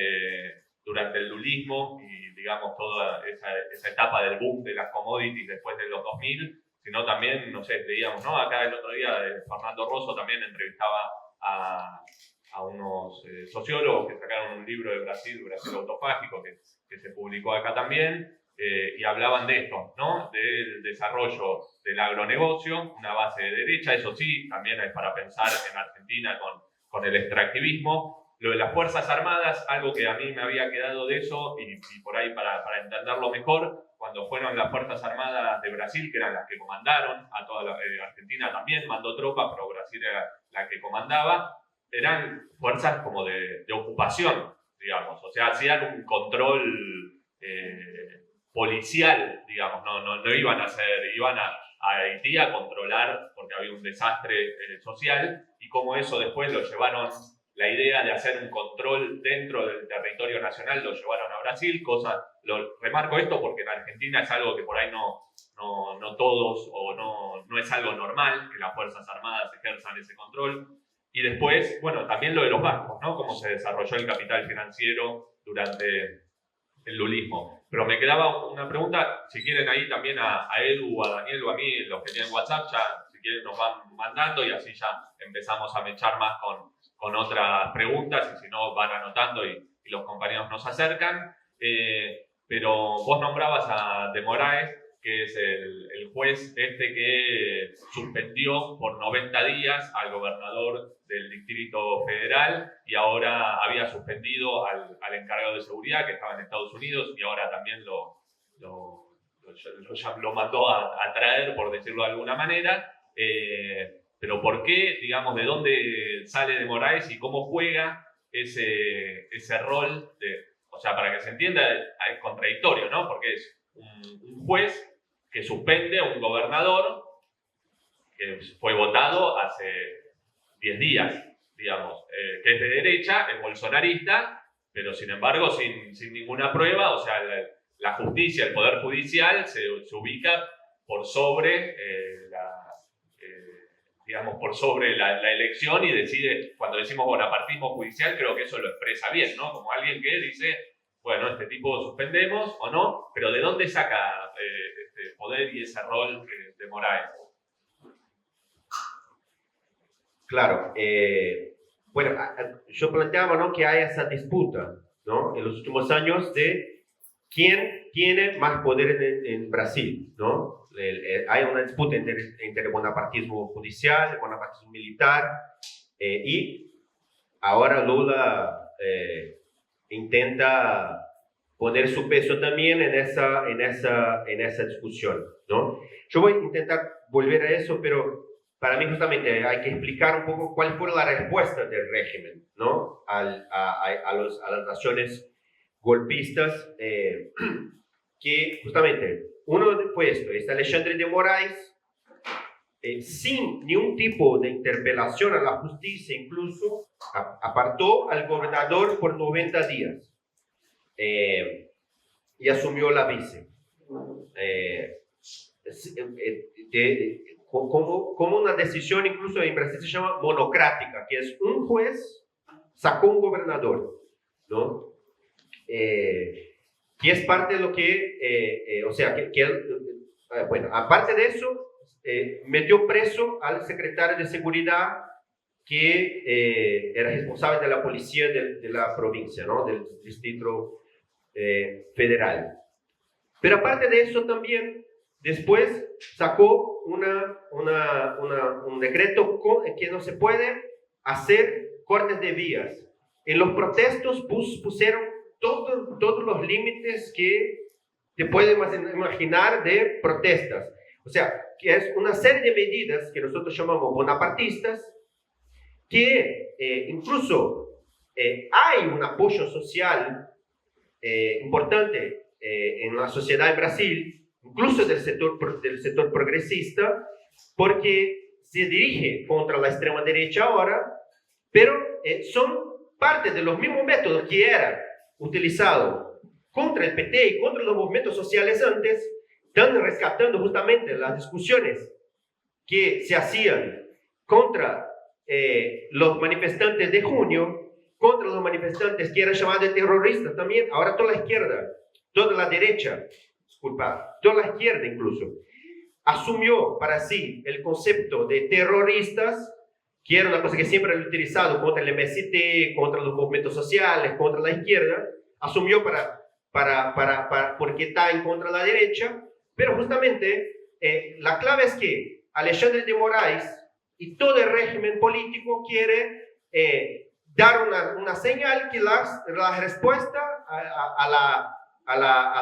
el lulismo y, digamos, toda esa etapa del boom de las commodities después de los 2000, sino también, no sé, leíamos, ¿no? Acá el otro día Fernando Rosso también entrevistaba a unos sociólogos que sacaron un libro de Brasil autofágico, que se publicó acá también, y hablaban de esto, ¿no? Del desarrollo del agronegocio, una base de derecha, eso sí, también es para pensar en Argentina con el extractivismo. Lo de las Fuerzas Armadas, algo que a mí me había quedado de eso, y por ahí para entenderlo mejor, cuando fueron las Fuerzas Armadas de Brasil, que eran las que comandaron, a toda Argentina también mandó tropas, pero Brasil era la que comandaba, eran fuerzas como de ocupación, digamos, o sea, hacían un control policial, digamos, no iban a iban a Haití a controlar porque había un desastre social, y como eso después lo llevaron, la idea de hacer un control dentro del territorio nacional lo llevaron a Brasil, remarco esto porque en Argentina es algo que por ahí no todos, o no es algo normal que las Fuerzas Armadas ejerzan ese control. Y después, bueno, también lo de los bancos, ¿no? Cómo se desarrolló el capital financiero durante el lulismo. Pero me quedaba una pregunta, si quieren ahí también a Edu, a Daniel o a mí, los que tienen WhatsApp, ya si quieren nos van mandando y así ya empezamos a mechar más con otras preguntas, y si no van anotando y los compañeros nos acercan. Pero vos nombrabas a De Moraes, que es el juez que suspendió por 90 días al gobernador del Distrito Federal, y ahora había suspendido al encargado de seguridad que estaba en Estados Unidos, y ahora también lo mandó a traer, por decirlo de alguna manera. pero ¿por qué, digamos, de dónde sale de Moraes y cómo juega ese rol o sea, para que se entienda, es contradictorio, ¿no? Porque es un juez que suspende a un gobernador que fue votado hace 10 días, digamos, que es de derecha, es bolsonarista, pero sin embargo sin ninguna prueba, o sea, la justicia, el poder judicial se ubica por sobre digamos, por sobre la elección y decide, cuando decimos bonapartismo judicial, creo que eso lo expresa bien, ¿no? Como alguien que dice, bueno, este tipo suspendemos o no, pero ¿de dónde saca este poder y ese rol de Moraes? Claro, bueno, yo planteaba, ¿no?, que hay esa disputa, ¿no?, en los últimos años de quién tiene más poder en Brasil, ¿no? Hay una disputa entre bonapartismo judicial, bonapartismo militar, y ahora Lula intenta poner su peso también en esa discusión, ¿no? Yo voy a intentar volver a eso, pero para mí justamente hay que explicar un poco cuál fue la respuesta del régimen, ¿no?, a las naciones golpistas, que justamente uno fue esto, Alexandre de Moraes, sin ningún tipo de interpelación a la justicia, incluso apartó al gobernador por 90 días y asumió la vice. Como una decisión, incluso en Brasil se llama monocrática, que es un juez sacó un gobernador, ¿no? Que es parte de lo que, o sea, bueno, aparte de eso, metió preso al secretario de seguridad que era responsable de la policía de la provincia, ¿no?, del distrito federal. Pero aparte de eso también, después sacó un decreto que no se puede hacer cortes de vías. En los protestos pusieron todos los límites que te puedes imaginar de protestas. O sea, que es una serie de medidas que nosotros llamamos bonapartistas, que incluso hay un apoyo social importante en la sociedad de Brasil, incluso del sector progresista, porque se dirige contra la extrema derecha ahora, pero son parte de los mismos métodos que eran utilizados contra el PT y contra los movimientos sociales antes. Están rescatando justamente las discusiones que se hacían contra los manifestantes de junio, contra los manifestantes que eran llamados terroristas también. Ahora toda la izquierda, toda la derecha, disculpa, toda la izquierda incluso, asumió para sí el concepto de terroristas, que era una cosa que siempre han utilizado contra el MST, contra los movimientos sociales, contra la izquierda, asumió porque está en contra de la derecha, pero justamente la clave es que Alexandre de Moraes y todo el régimen político quiere dar una señal que la respuesta a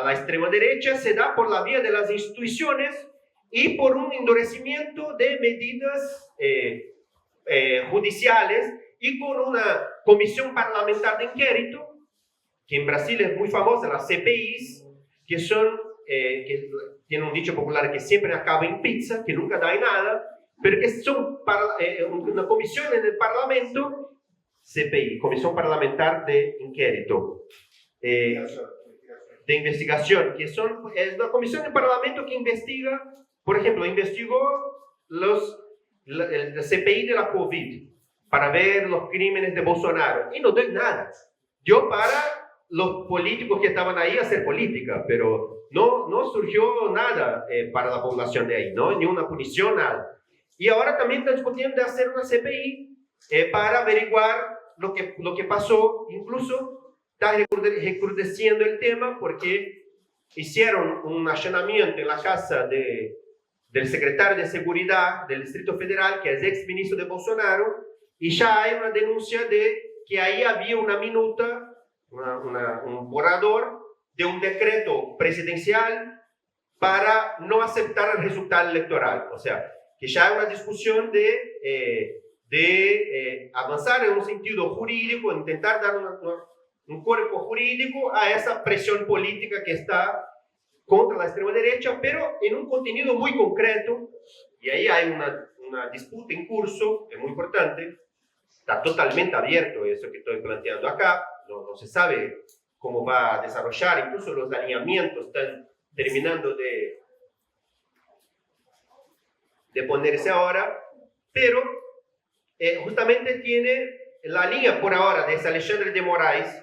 la extrema derecha se da por la vía de las instituciones y por un endurecimiento de medidas judiciales y con una comisión parlamentar de inquérito, que en Brasil es muy famosa, las CPIs, que son, que tienen un dicho popular que siempre acaba en pizza, que nunca da en nada, pero que son una comisión en el Parlamento, CPI, Comisión Parlamentar de Inquérito, de investigación, que es una comisión del Parlamento que investiga, por ejemplo, investigó el CPI de la COVID para ver los crímenes de Bolsonaro y no doy nada. Yo para los políticos que estaban ahí a hacer política, pero no surgió nada para la población de ahí, ¿no? Ni una punición, nada. Y ahora también están discutiendo de hacer una CPI para averiguar lo que pasó. Incluso está recrudeciendo el tema porque hicieron un allanamiento en la casa del secretario de Seguridad del Distrito Federal, que es ex ministro de Bolsonaro, y ya hay una denuncia de que ahí había una minuta, un borrador de un decreto presidencial para no aceptar el resultado electoral. O sea, que ya hay una discusión de avanzar en un sentido jurídico, intentar dar un cuerpo jurídico a esa presión política que está contra la extrema derecha, pero en un contenido muy concreto, y ahí hay una disputa en curso, es muy importante, está totalmente abierto eso que estoy planteando acá, no se sabe cómo va a desarrollar, incluso los alineamientos están terminando de ponerse ahora, pero justamente tiene la línea por ahora de Alexandre de Moraes,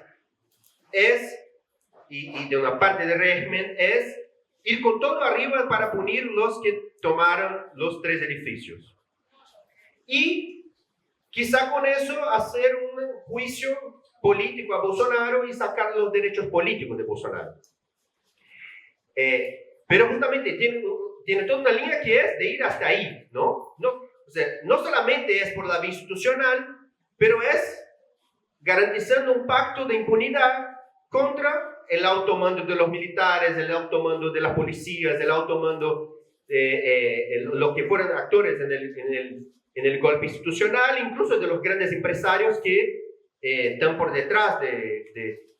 y de una parte del régimen, es ir con todo arriba para punir los que tomaron los 3 edificios. Y quizá con eso hacer un juicio político a Bolsonaro y sacar los derechos políticos de Bolsonaro. Pero justamente tiene toda una línea que es de ir hasta ahí, ¿no? O sea, no solamente es por la vía institucional, pero es garantizando un pacto de impunidad contra el automando de los militares, el automando de las policías, el automando de los que fueron actores en el golpe institucional, incluso de los grandes empresarios que están por detrás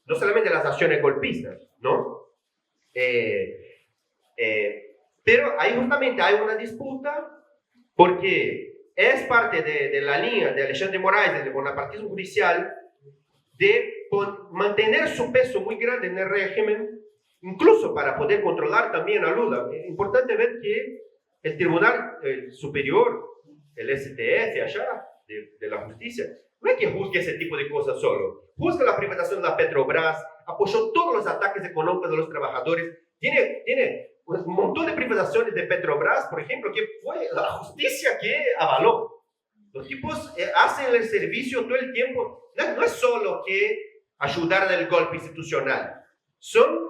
no solamente de las acciones golpistas, ¿no? Pero ahí justamente hay una disputa porque es parte de la línea de Alexandre de Moraes, del bonapartismo judicial, de mantener su peso muy grande en el régimen, incluso para poder controlar también a Lula. Es importante ver que el Tribunal Superior, el STF allá, de la justicia, no es que juzgue ese tipo de cosas solo. Juzga la privatización de la Petrobras, apoyó todos los ataques económicos de los trabajadores, tiene un montón de privatizaciones de Petrobras, por ejemplo, que fue la justicia que avaló. Los tipos hacen el servicio todo el tiempo. No es solo que ayudar del golpe institucional. Son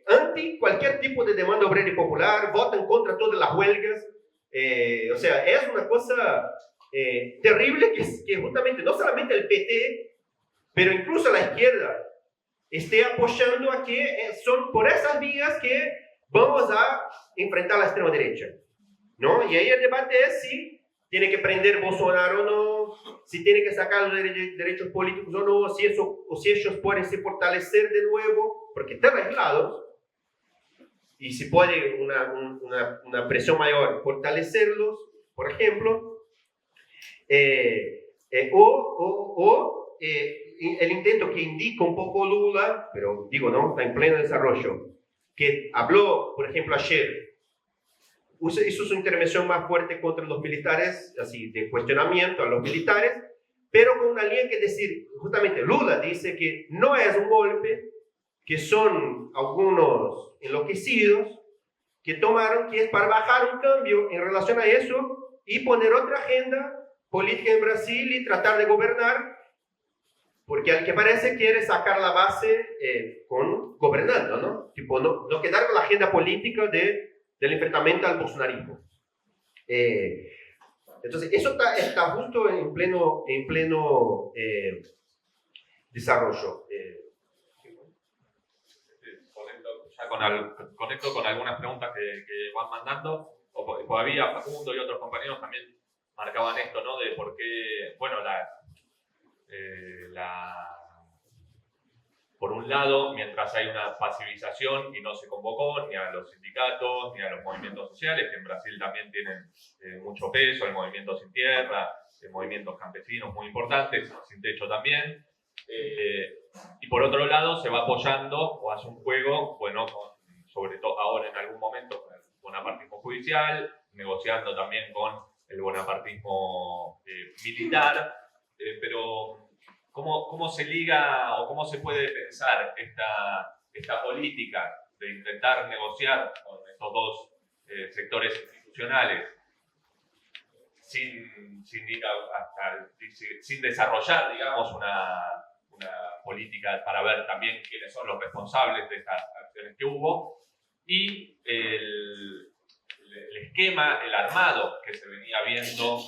anti cualquier tipo de demanda obrera y popular, votan contra todas las huelgas. O sea, es una cosa terrible que justamente no solamente el PT, pero incluso la izquierda esté apoyando a que son por esas vías que vamos a enfrentar a la extrema derecha, ¿no? Y ahí el debate es si tiene que prender Bolsonaro o no, si tiene que sacar los derechos políticos o no, si ellos pueden se fortalecer de nuevo, porque están aislados, y si puede una presión mayor fortalecerlos, por ejemplo, el intento que indica un poco Lula, pero digo, no, está en pleno desarrollo, que habló, por ejemplo, ayer, hizo su intervención más fuerte contra los militares, así, de cuestionamiento a los militares, pero con una línea que decir, justamente Lula dice que no es un golpe, que son algunos enloquecidos que tomaron, que es para bajar un cambio en relación a eso y poner otra agenda política en Brasil y tratar de gobernar, porque al que parece quiere sacar la base gobernando, ¿no? Tipo, no quedar con la agenda política del enfrentamiento al bolsonarismo. Entonces, eso está justo en pleno desarrollo. Conecto con algunas preguntas que van mandando, o todavía Facundo y otros compañeros también marcaban esto, ¿no? De por qué, bueno, por un lado, mientras hay una pasivización y no se convocó ni a los sindicatos ni a los movimientos sociales, que en Brasil también tienen mucho peso, el movimiento sin tierra, movimientos campesinos muy importantes, sin techo también, y por otro lado se va apoyando o hace un juego, bueno, sobre todo ahora en algún momento con el bonapartismo judicial, negociando también con el bonapartismo militar, pero ¿cómo se liga o cómo se puede pensar esta política de intentar negociar con estos dos sectores institucionales sin desarrollar, digamos, una política para ver también quiénes son los responsables de estas acciones que hubo, y el esquema, el armado que se venía viendo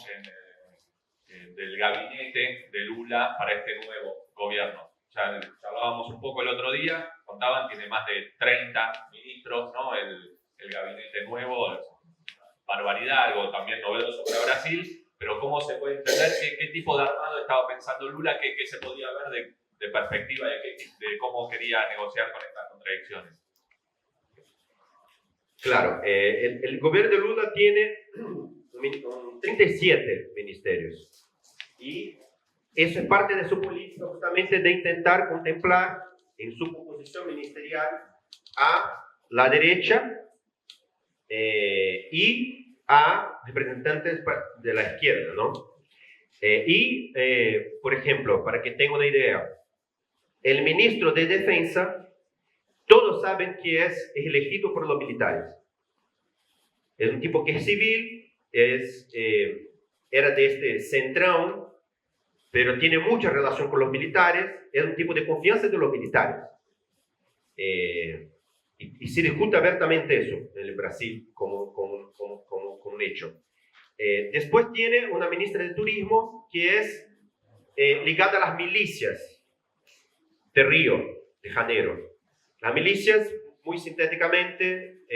del gabinete de Lula para este nuevo gobierno? Ya hablábamos un poco el otro día, contaban, tiene más de 30 ministros, ¿no? El gabinete nuevo, barbaridad, algo también novedoso para Brasil, pero ¿cómo se puede entender qué tipo de armado estaba pensando Lula, qué se podía ver de perspectiva de cómo quería negociar con estas contradicciones? Claro, el gobierno de Lula tiene 37 ministerios y eso es parte de su política justamente de intentar contemplar en su composición ministerial a la derecha y a representantes de la izquierda, ¿no? Por ejemplo, para que tengan una idea, el ministro de Defensa, todos saben que es elegido por los militares. Es un tipo que es civil, era de este centrón, pero tiene mucha relación con los militares, es un tipo de confianza de los militares. Y se discute abiertamente eso en el Brasil como un hecho. Después tiene una ministra de Turismo que es ligada a las milicias de Río de Janeiro. Las milicias, muy sintéticamente,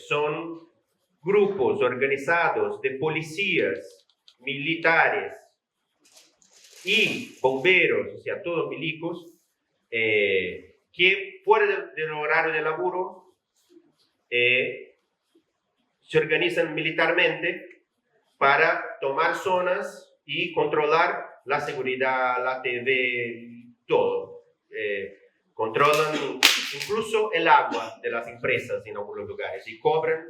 son grupos organizados de policías, militares y bomberos, o sea, todos milicos, que fuera del horario de laburo se organizan militarmente para tomar zonas y controlar la seguridad, la TV, todo. Controlan incluso el agua de las empresas en algunos lugares y cobran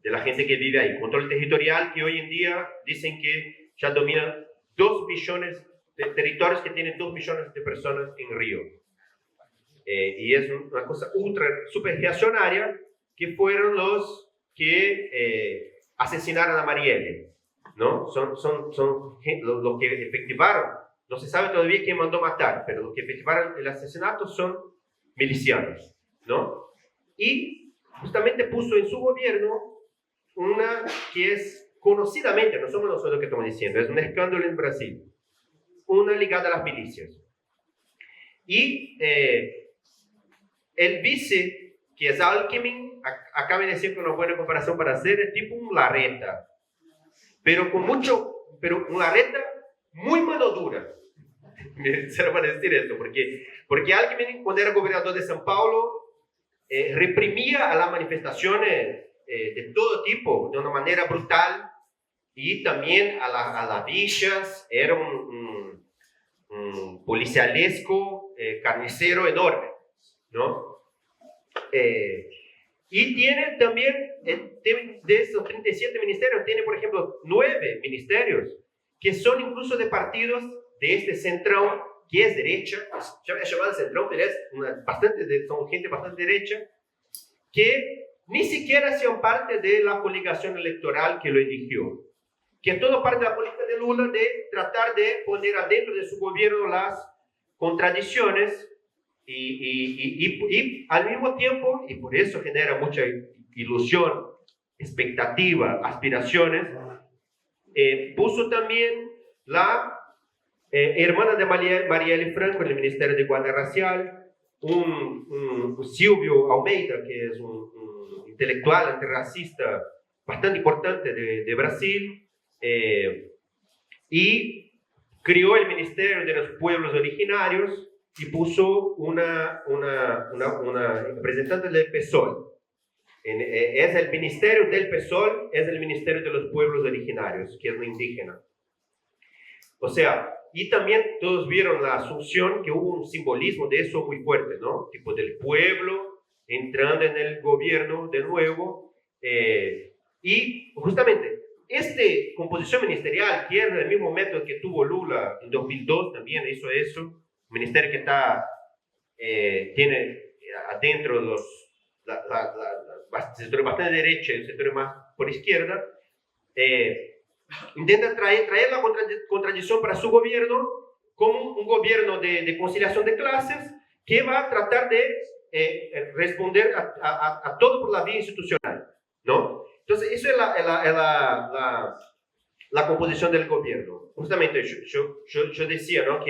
de la gente que vive ahí. Control territorial que hoy en día dicen que ya dominan 2 millones de territorios que tienen 2 millones de personas en Río. Y es una cosa super reaccionaria que fueron los que asesinaron a Marielle, ¿no? Son los que efectivaron. No se sabe todavía quién mandó matar, pero los que efectivaron el asesinato son milicianos, ¿no? Y justamente puso en su gobierno una que es conocidamente, no somos nosotros que estamos diciendo, es un escándalo en Brasil, una ligada a las milicias. Y el vice, que es Alckmin, acaba de decir que una buena comparación para hacer, es tipo un Larreta, pero un Larreta muy mano dura. Se lo van a decir esto, porque Alckmin, cuando era gobernador de São Paulo, reprimía a las manifestaciones de todo tipo, de una manera brutal, y también a las villas, era un policialesco, carnicero enorme, ¿no? Y tiene también, de esos 37 ministerios, tiene por ejemplo 9 ministerios, que son incluso de partidos de este centrón, que es derecha, ya es llamado centrón, pero es son gente bastante derecha, que ni siquiera sean parte de la coligación electoral que lo eligió, que es todo parte de la política de Lula de tratar de poner adentro de su gobierno las contradicciones y al mismo tiempo, y por eso genera mucha ilusión, expectativa, aspiraciones, puso también la hermana de Marielle Franco en el Ministerio de Igualdad Racial, un Silvio Almeida, que es un intelectual antirracista bastante importante de Brasil, y creó el Ministerio de los Pueblos Originarios y puso una representante del PSOL. Es el Ministerio del PSOL, es el Ministerio de los Pueblos Originarios, que es lo indígena. O sea, y también todos vieron la asunción, que hubo un simbolismo de eso muy fuerte, ¿no? Tipo del pueblo entrando en el gobierno de nuevo. Y justamente, esta composición ministerial, que es el mismo método que tuvo Lula en 2002, también hizo eso, un ministerio que tiene adentro los sectores bastante de derecha y el sector más por izquierda, intenta traer la contradicción para su gobierno como un gobierno de conciliación de clases que va a tratar de responder a todo por la vía institucional, ¿no? Entonces, eso es la composición del gobierno. Justamente yo decía, ¿no?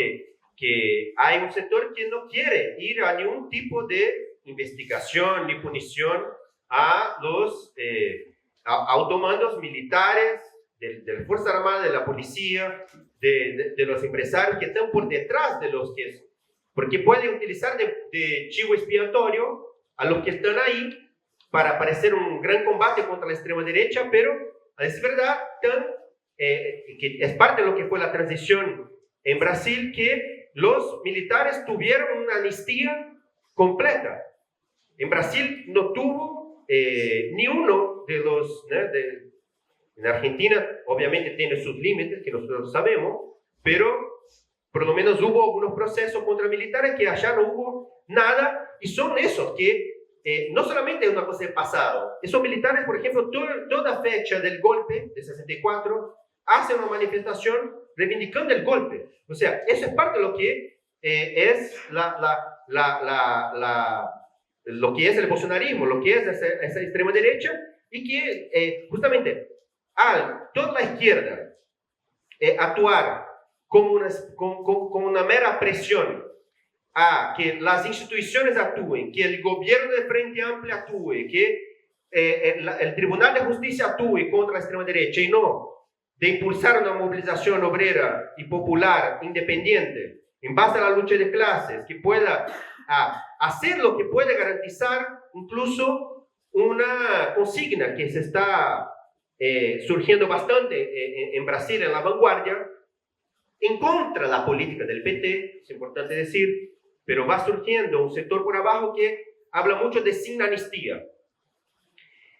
que hay un sector que no quiere ir a ningún tipo de investigación ni punición a los automandos militares, de la Fuerza Armada, de la policía, de los empresarios que están por detrás de los que... Porque pueden utilizar de chivo expiatorio a los que están ahí para parecer un gran combate contra la extrema derecha, pero es verdad que es parte de lo que fue la transición en Brasil, que los militares tuvieron una amnistía completa. En Brasil no tuvo ni uno de los... en Argentina obviamente tiene sus límites, que nosotros sabemos, pero por lo menos hubo algunos procesos contra militares que allá no hubo nada, y son esos que no solamente es una cosa del pasado. Esos militares, por ejemplo, toda fecha del golpe de 64, hacen una manifestación reivindicando el golpe. O sea, eso es parte de lo que es lo que es el bolsonarismo, lo que es esa extrema derecha, y que justamente al toda la izquierda actuar como una mera presión a que las instituciones actúen, que el gobierno de Frente Amplio actúe, que el Tribunal de Justicia actúe contra la extrema derecha, y no de impulsar una movilización obrera y popular independiente en base a la lucha de clases, que pueda hacer lo que puede garantizar incluso una consigna que se está surgiendo bastante en Brasil, en la vanguardia, en contra de la política del PT, es importante decir, pero va surgiendo un sector por abajo que habla mucho de sin amnistía.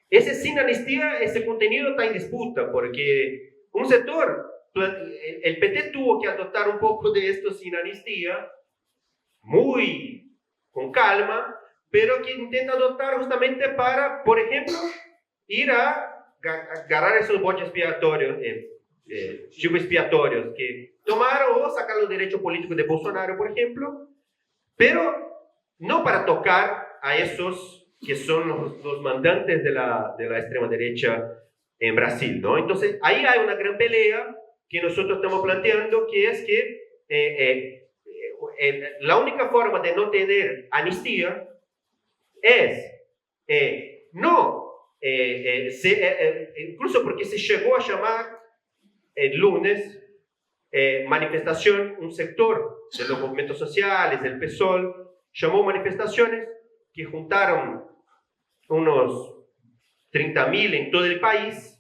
Ese sin amnistía, ese contenido está en disputa, porque un sector, el PT tuvo que adoptar un poco de esto sin amnistía, muy con calma, pero que intenta adoptar justamente para, por ejemplo, ir a agarrar esos botes expiatorios, chivos expiatorios, que tomaron o sacar los derechos políticos de Bolsonaro, por ejemplo, pero no para tocar a esos que son los mandantes de la extrema derecha en Brasil, ¿no? Entonces, ahí hay una gran pelea que nosotros estamos planteando, que es que la única forma de no tener amnistía es incluso porque se llegó a llamar el lunes manifestación, un sector de los movimientos sociales, del PSOL, llamó manifestaciones que juntaron unos 30.000 en todo el país,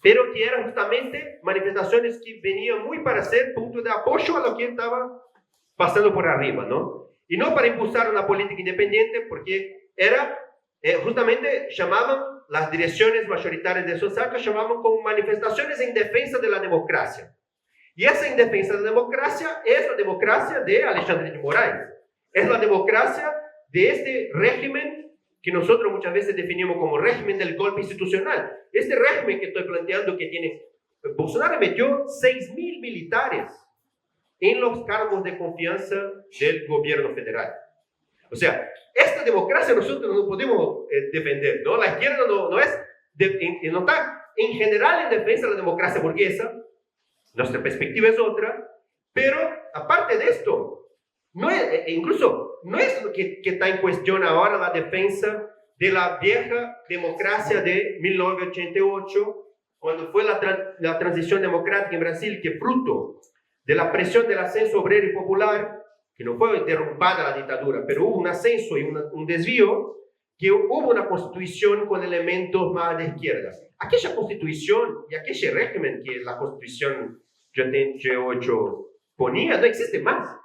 pero que eran justamente manifestaciones que venían muy para ser punto de apoyo a lo que estaba pasando por arriba, ¿no? Y no para impulsar una política independiente, porque era, justamente llamaban, las direcciones mayoritarias de esos actos llamaban como manifestaciones en defensa de la democracia. Y esa en defensa de la democracia es la democracia de Alexandre de Moraes. Es la democracia de este régimen que nosotros muchas veces definimos como régimen del golpe institucional. Este régimen que estoy planteando que tiene... Bolsonaro metió 6.000 militares en los cargos de confianza del gobierno federal. O sea, esta democracia nosotros no podemos defender, ¿no? La izquierda no está en general en defensa de la democracia burguesa. Nuestra perspectiva es otra, pero aparte de esto, incluso no es lo que está en cuestión ahora la defensa de la vieja democracia de 1988, cuando fue la transición democrática en Brasil, que fruto de la presión del ascenso obrero y popular, que no fue derrumbada la dictadura, pero hubo un ascenso y un desvío, que hubo una constitución con elementos más de izquierda. Aquella constitución y aquel régimen que la constitución de 88 ponía no existe más.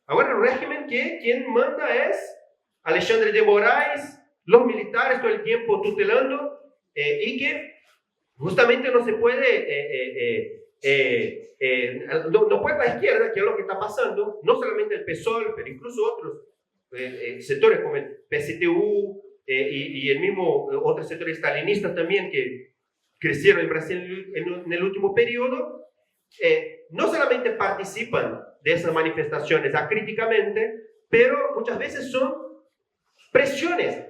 Ahora el régimen que quien manda es Alexandre de Moraes, los militares todo el tiempo tutelando, y que justamente no se puede... no puede la izquierda, que es lo que está pasando, no solamente el PSOL, pero incluso otros sectores como el PSTU y el mismo otros sectores stalinistas también que crecieron en Brasil en el último periodo, no solamente participan de esas manifestaciones acríticamente, pero muchas veces son presiones,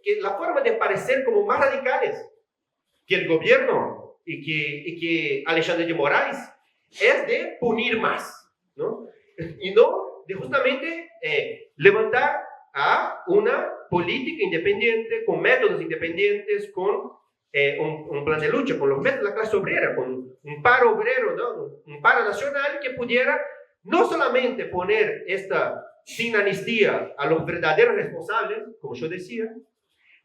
que la forma de parecer como más radicales que el gobierno y que Alexandre de Moraes es de punir más, ¿no? Y no de justamente levantar a una política independiente, con métodos independientes, con un plan de lucha, con los métodos de la clase obrera, con un paro obrero, ¿no? Un paro nacional que pudiera no solamente poner sin amnistía a los verdaderos responsables, como yo decía,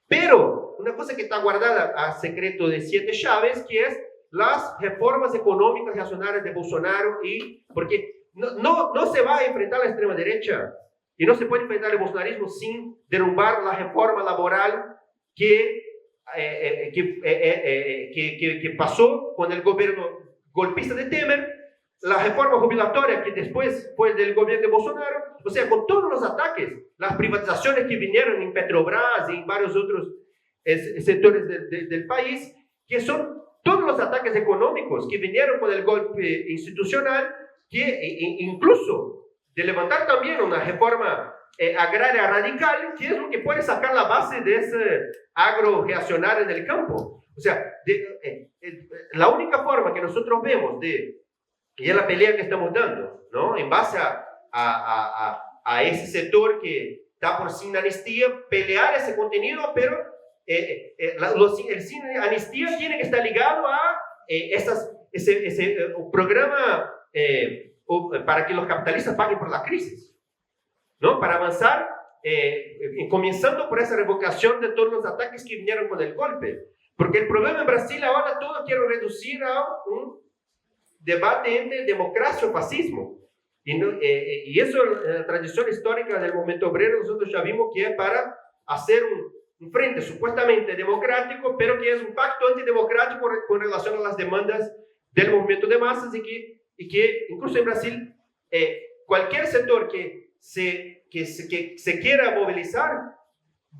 pero una cosa que está guardada a secreto de 7 llaves, que es las reformas económicas reaccionarias de Bolsonaro, porque no se va a enfrentar a la extrema derecha y no se puede enfrentar el bolsonarismo sin derrumbar la reforma laboral que pasó con el gobierno golpista de Temer, la reforma jubilatoria que después fue del gobierno de Bolsonaro, o sea, con todos los ataques, las privatizaciones que vinieron en Petrobras y en varios otros sectores del país, que son todos los ataques económicos que vinieron con el golpe institucional, que incluso de levantar también una reforma agraria radical, que es lo que puede sacar la base de ese agro reaccionario en el campo. O sea, la única forma que nosotros vemos y es la pelea que estamos dando, ¿no? En base a ese sector que está por sin amnistía, pelear ese contenido, pero el sin amnistía tiene que estar ligado a ese programa para que los capitalistas paguen por la crisis, ¿no? Para avanzar, comenzando por esa revocación de todos los ataques que vinieron con el golpe. Porque el problema en Brasil ahora todo quiero reducir a un debate entre democracia o fascismo. Y eso en la tradición histórica del movimiento obrero nosotros ya vimos que es para hacer un frente supuestamente democrático, pero que es un pacto antidemocrático con relación a las demandas del movimiento de masas y que incluso en Brasil cualquier sector que se quiera movilizar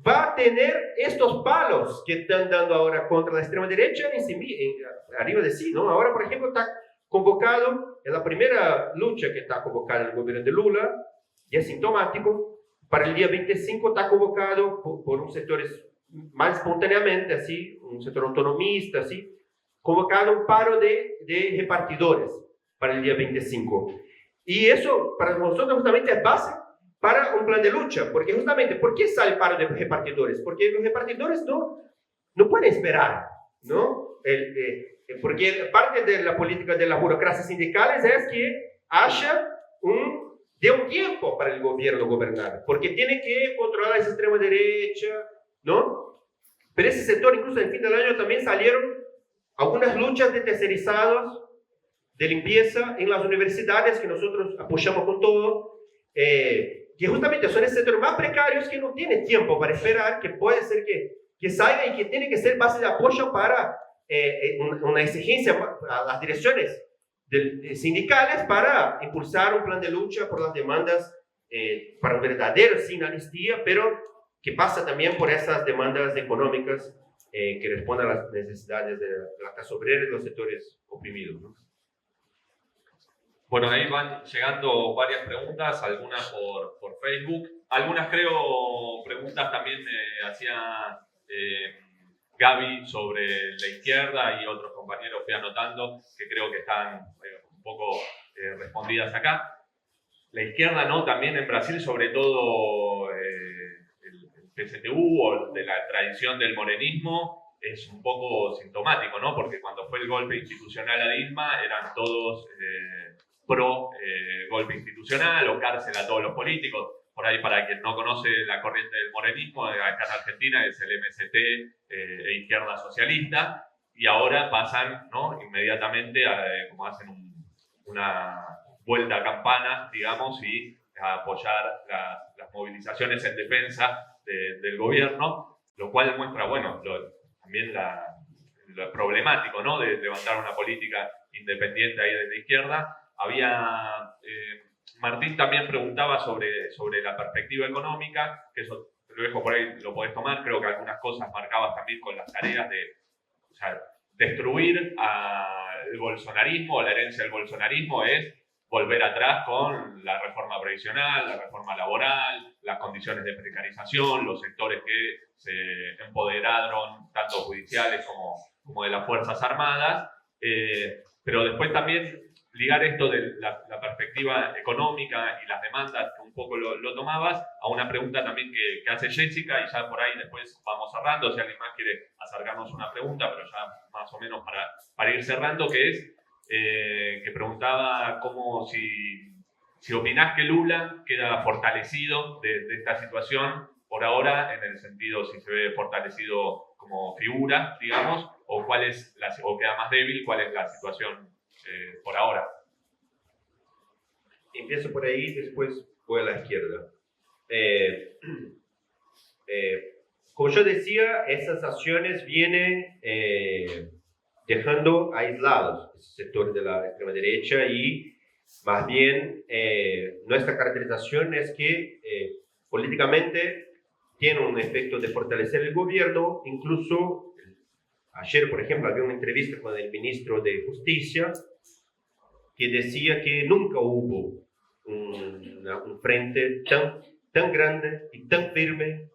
va a tener estos palos que están dando ahora contra la extrema derecha arriba de sí, ¿no? Ahora, por ejemplo, está convocado, es la primera lucha que está convocada en el gobierno de Lula, y es sintomático, para el día 25 está convocado por un sector más espontáneamente, así, un sector autonomista, así, convocado un paro de repartidores para el día 25. Y eso para nosotros justamente es base para un plan de lucha, porque justamente, ¿por qué sale el paro de repartidores? Porque los repartidores no pueden esperar, ¿no? Porque parte de la política de las burocracias sindicales es que haya un tiempo para el gobierno gobernar, porque tiene que controlar esa extrema derecha, ¿no? Pero ese sector, incluso en el fin del año, también salieron algunas luchas de tercerizados de limpieza en las universidades que nosotros apoyamos con todo, que justamente son esos sectores más precarios que no tienen tiempo para esperar, que puede ser que salga y que tiene que ser base de apoyo para una exigencia a las direcciones sindicales para impulsar un plan de lucha por las demandas para un verdadero sin amnistía, pero que pasa también por esas demandas económicas que responden a las necesidades de la clase obrera y los sectores oprimidos, ¿no? Bueno, ahí van llegando varias preguntas, algunas por Facebook, algunas creo preguntas también hacía Gaby sobre la izquierda y otros compañeros fui anotando que creo que están un poco respondidas acá. La izquierda, ¿no? También en Brasil, sobre todo el PSTU o de la tradición del morenismo, es un poco sintomático, ¿no? Porque cuando fue el golpe institucional a Dilma eran todos pro golpe institucional o cárcel a todos los políticos. Por ahí, para quien no conoce la corriente del morenismo, acá en Argentina es el MST e Izquierda Socialista, y ahora pasan, ¿no? Inmediatamente, como hacen una vuelta a campana, digamos, y a apoyar las movilizaciones en defensa del gobierno, lo cual muestra, bueno, también lo problemático, ¿no? De levantar una política independiente ahí desde la izquierda. Martín también preguntaba sobre la perspectiva económica, que eso lo dejo por ahí, lo podés tomar. Creo que algunas cosas marcabas también con las tareas de destruir al bolsonarismo, la herencia del bolsonarismo es volver atrás con la reforma previsional, la reforma laboral, las condiciones de precarización, los sectores que se empoderaron, tanto judiciales como de las Fuerzas Armadas, pero después también ligar esto de la perspectiva económica y las demandas que un poco lo tomabas, a una pregunta también que hace Jessica, y ya por ahí después vamos cerrando, si alguien más quiere acercarnos una pregunta, pero ya más o menos para ir cerrando, que es, que preguntaba cómo si opinás que Lula queda fortalecido de esta situación por ahora, en el sentido si se ve fortalecido como figura, digamos, o o queda más débil, cuál es la situación por ahora. Empiezo por ahí, después voy a la izquierda. Como yo decía, esas acciones vienen dejando aislados ese sector de la extrema derecha y más bien nuestra caracterización es que políticamente tiene un efecto de fortalecer el gobierno. Incluso ayer, por ejemplo, había una entrevista con el ministro de Justicia que decía que nunca hubo un frente tan grande y tan firme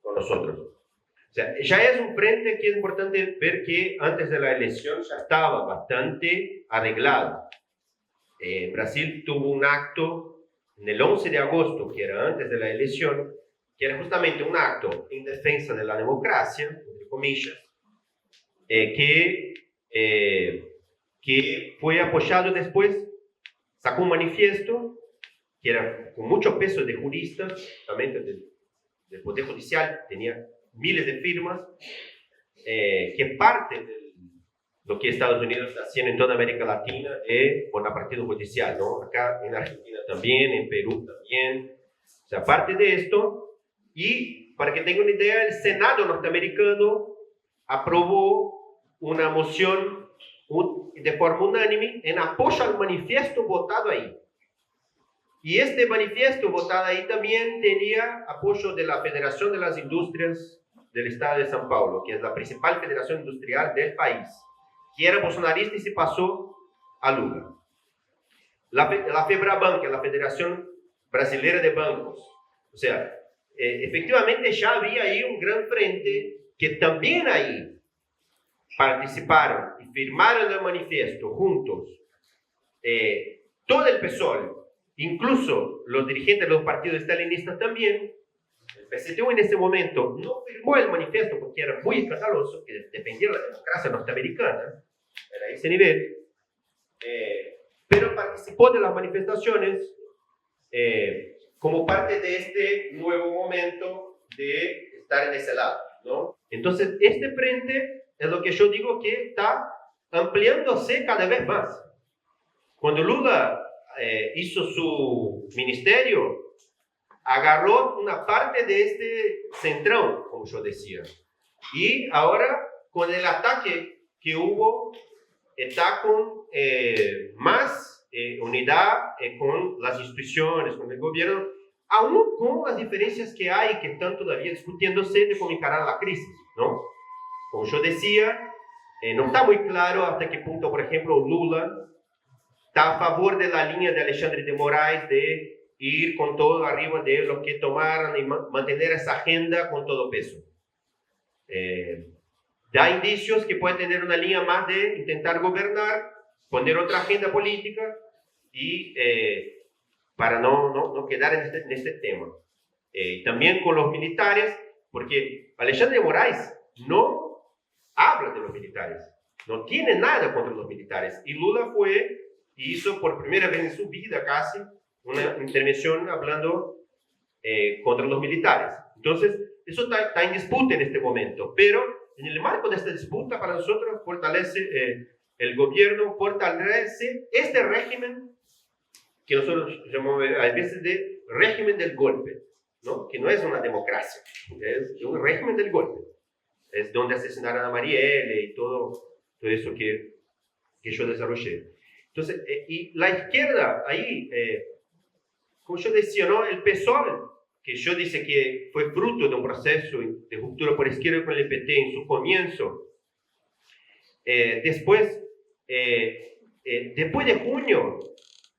con nosotros. O sea, ya es un frente que es importante ver que antes de la elección ya estaba bastante arreglado. Brasil tuvo un acto en el 11 de agosto, que era antes de la elección, que era justamente un acto en defensa de la democracia, entre comillas, que fue apoyado después, sacó un manifiesto que era con mucho peso de juristas, también del Poder Judicial, tenía miles de firmas, que parte de lo que Estados Unidos está haciendo en toda América Latina con el partido judicial, ¿no? Acá en Argentina también, en Perú también. O sea, parte de esto, y para que tengan una idea, el Senado norteamericano aprobó una moción de forma unánime en apoyo al manifiesto votado ahí. Y este manifiesto votado ahí también tenía apoyo de la Federación de las Industrias del Estado de São Paulo, que es la principal federación industrial del país, que era bolsonarista y se pasó a Lula. La FEBRABAN, que es la Federación Brasileira de Bancos. O sea, efectivamente ya había ahí un gran frente que también ahí participaron y firmaron el manifiesto juntos, todo el PSOL, incluso los dirigentes de los partidos estalinistas también. El PCTU en ese momento no firmó el manifiesto porque era muy escandaloso, que defendía la democracia norteamericana, era ese nivel, pero participó de las manifestaciones como parte de este nuevo momento de estar en ese lado, ¿no? Entonces, este frente es lo que yo digo que está ampliándose cada vez más. Cuando Lula hizo su ministerio, agarró una parte de este centrón, como yo decía. Y ahora, con el ataque que hubo, está con más unidad con las instituciones, con el gobierno, aún con las diferencias que hay, que están todavía discutiéndose de cómo encarar la crisis, ¿no? Como yo decía, no está muy claro hasta qué punto, por ejemplo, Lula está a favor de la línea de Alexandre de Moraes de ir con todo arriba de lo que tomaron y mantener esa agenda con todo peso. Da indicios que puede tener una línea más de intentar gobernar, poner otra agenda política y para no quedar en este tema. También con los militares, porque Alexandre de Moraes no habla de los militares, no tiene nada contra los militares. Y Lula hizo por primera vez en su vida casi una intervención hablando contra los militares. Entonces, eso está en disputa en este momento, pero en el marco de esta disputa para nosotros fortalece el gobierno, fortalece este régimen que nosotros llamamos a veces de régimen del golpe, ¿no? Que no es una democracia, es un régimen del golpe. Es donde asesinaron a Marielle y todo eso que yo desarrollé. Entonces, y la izquierda ahí, como yo decía, ¿no? El PSOL, que yo dice que fue fruto de un proceso de ruptura por izquierda con el PT en su comienzo. Después de junio,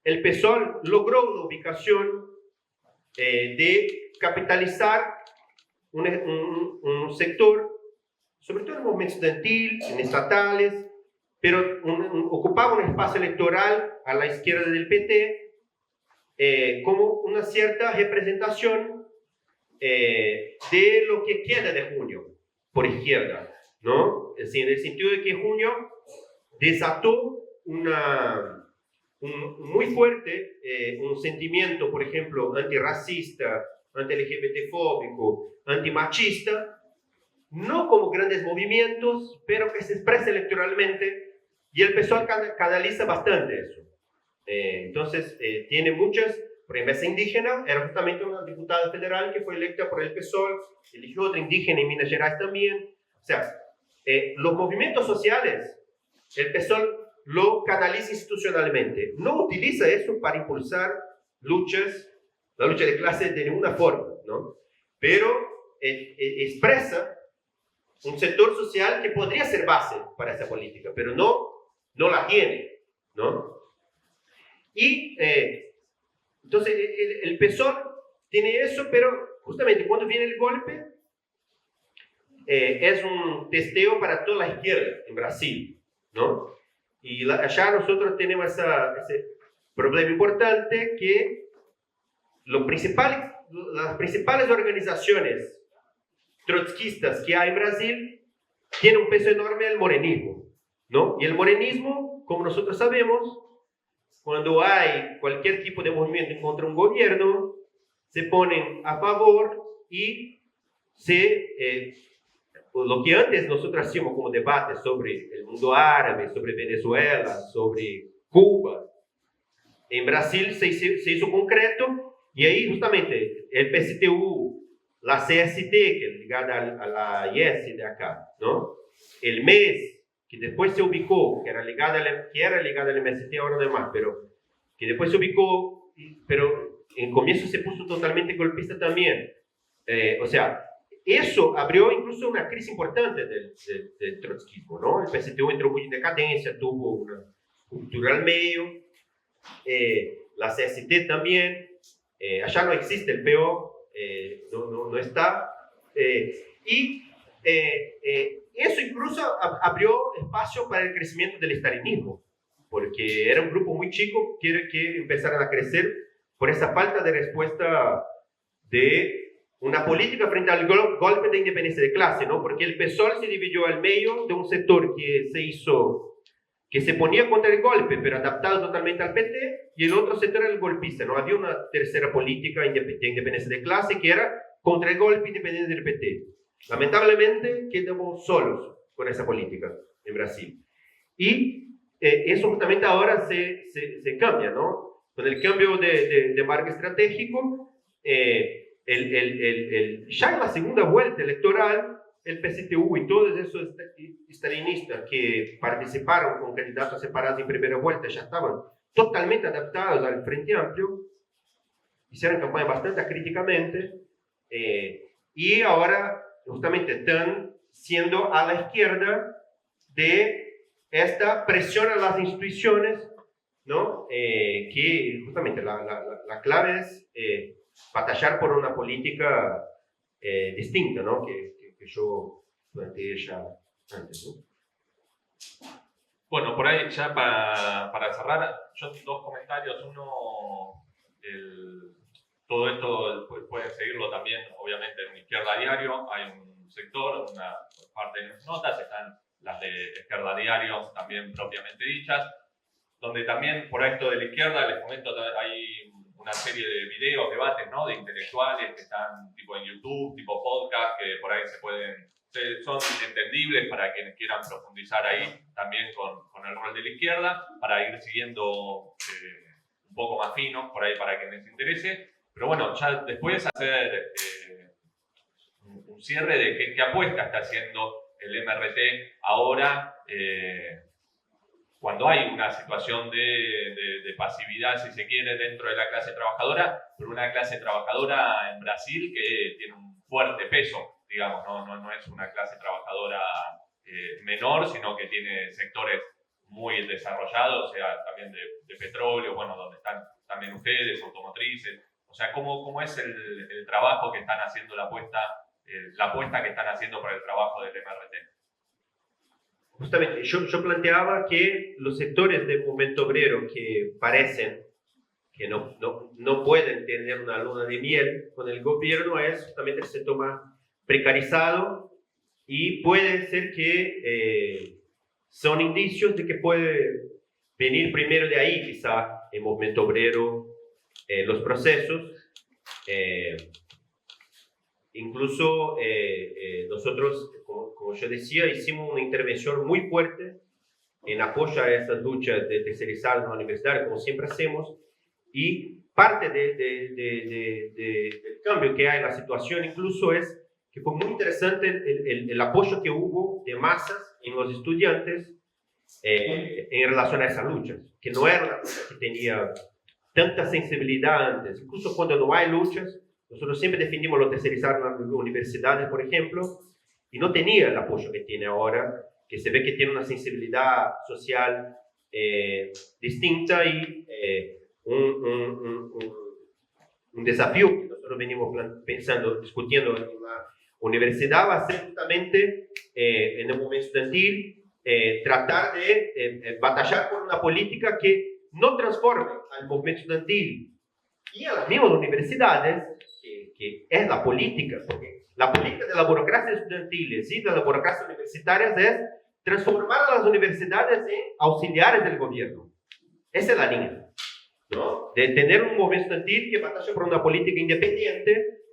el PSOL logró una ubicación de capitalizar un sector, sobre todo en el movimiento estudiantil, en estatales, pero ocupaba un espacio electoral a la izquierda del PT, como una cierta representación de lo que queda de junio por izquierda, ¿no? Es decir, en el sentido de que junio desató muy fuerte un sentimiento, por ejemplo, antirracista, anti-LGBTfóbico, antimachista, no como grandes movimientos, pero que se expresa electoralmente, y el PSOE canaliza bastante eso. Entonces, tiene muchas, por ejemplo, esa indígena era justamente una diputada federal que fue electa por el PSOE, eligió otra indígena en Minas Gerais también. O sea, los movimientos sociales, el PSOE lo canaliza institucionalmente, no utiliza eso para impulsar la lucha de clase de ninguna forma, ¿no? Pero expresa un sector social que podría ser base para esa política, pero no la tiene, ¿no? Y entonces el PSOE tiene eso, pero justamente cuando viene el golpe es un testeo para toda la izquierda en Brasil, ¿no? Y allá nosotros tenemos ese problema importante que las principales organizaciones trotskistas que hay en Brasil tienen un peso enorme el morenismo, ¿no? Y el morenismo, como nosotros sabemos, cuando hay cualquier tipo de movimiento contra un gobierno, se ponen a favor y lo que antes nosotros hacíamos como debate sobre el mundo árabe, sobre Venezuela, sobre Cuba, en Brasil se hizo concreto, y ahí justamente el PSTU, la CST, que es ligada a la IES de acá, ¿no? El MES, que después se ubicó, que era ligada al MST, ahora no es más, pero que después se ubicó, pero en comienzo se puso totalmente golpista también. O sea, eso abrió incluso una crisis importante del trotskismo, ¿no? El PSTU entró muy en decadencia, tuvo una ruptura al medio, la CST también, allá no existe el PO, no está, y eso incluso abrió espacio para el crecimiento del estalinismo, porque era un grupo muy chico que empezaron a crecer por esa falta de respuesta de una política frente al golpe de independencia de clase, ¿no? Porque el PSOL se dividió al medio de un sector que se ponía contra el golpe, pero adaptado totalmente al PT, y el otro sector era el golpista, ¿no? Había una tercera política de independencia de clase que era contra el golpe independiente del PT. Lamentablemente quedamos solos con esa política en Brasil. Y eso justamente ahora se cambia, ¿no? Con el cambio de marco estratégico, ya en la segunda vuelta electoral, el PSTU y todos esos estalinistas que participaron con candidatos separados en primera vuelta ya estaban totalmente adaptados al Frente Amplio, hicieron campaña bastante críticamente, y ahora justamente están siendo a la izquierda de esta presión a las instituciones, ¿no? Que justamente la clave es batallar por una política distinta, ¿no? Que yo planteé ya antes, ¿no? Bueno, por ahí ya para cerrar, yo dos comentarios. Uno, todo esto pueden seguirlo también, obviamente, en Izquierda Diario. Hay un sector, una parte de las notas, están las de Izquierda Diario también propiamente dichas, donde también por esto de la izquierda, les comento, hay una serie de videos, debates, ¿no? De intelectuales que están tipo en YouTube, tipo podcast, que por ahí son entendibles para quienes quieran profundizar ahí también con el rol de la izquierda, para ir siguiendo un poco más fino, por ahí para quienes les interese. Pero bueno, ya después hacer un cierre de qué apuesta está haciendo el MRT ahora, cuando hay una situación de pasividad, si se quiere, dentro de la clase trabajadora, pero una clase trabajadora en Brasil que tiene un fuerte peso, digamos, no es una clase trabajadora menor, sino que tiene sectores muy desarrollados, o sea, también de petróleo, bueno, donde están también ustedes, automotrices. O sea, ¿cómo es el trabajo que están haciendo, la apuesta que están haciendo para el trabajo del MRT? Justamente, yo planteaba que los sectores del movimiento obrero que parecen que no pueden tener una luna de miel con el gobierno es justamente el sector más precarizado, y puede ser que son indicios de que puede venir primero de ahí quizá el movimiento obrero, los procesos. Incluso nosotros, como yo decía, hicimos una intervención muy fuerte en apoyo a estas luchas de tercerizar la universidad, como siempre hacemos, y parte del cambio que hay en la situación incluso es que fue muy interesante el apoyo que hubo de masas en los estudiantes en relación a esas luchas, que no era una lucha que tenía tanta sensibilidad antes. Incluso cuando no hay luchas, nosotros siempre defendimos lo tercerizar en las universidades, por ejemplo, y no tenía el apoyo que tiene ahora, que se ve que tiene una sensibilidad social distinta, y un desafío que nosotros venimos pensando, discutiendo en la universidad va a ser justamente en el movimiento estudiantil tratar de batallar por una política que no transforme al movimiento estudiantil y a las mismas universidades, que es la política, porque la política de la burocracia estudiantil y de la burocracia universitaria es transformar a las universidades en auxiliares del gobierno. Esa es la línea, ¿no? De tener un movimiento estudiantil que batalla por una política independiente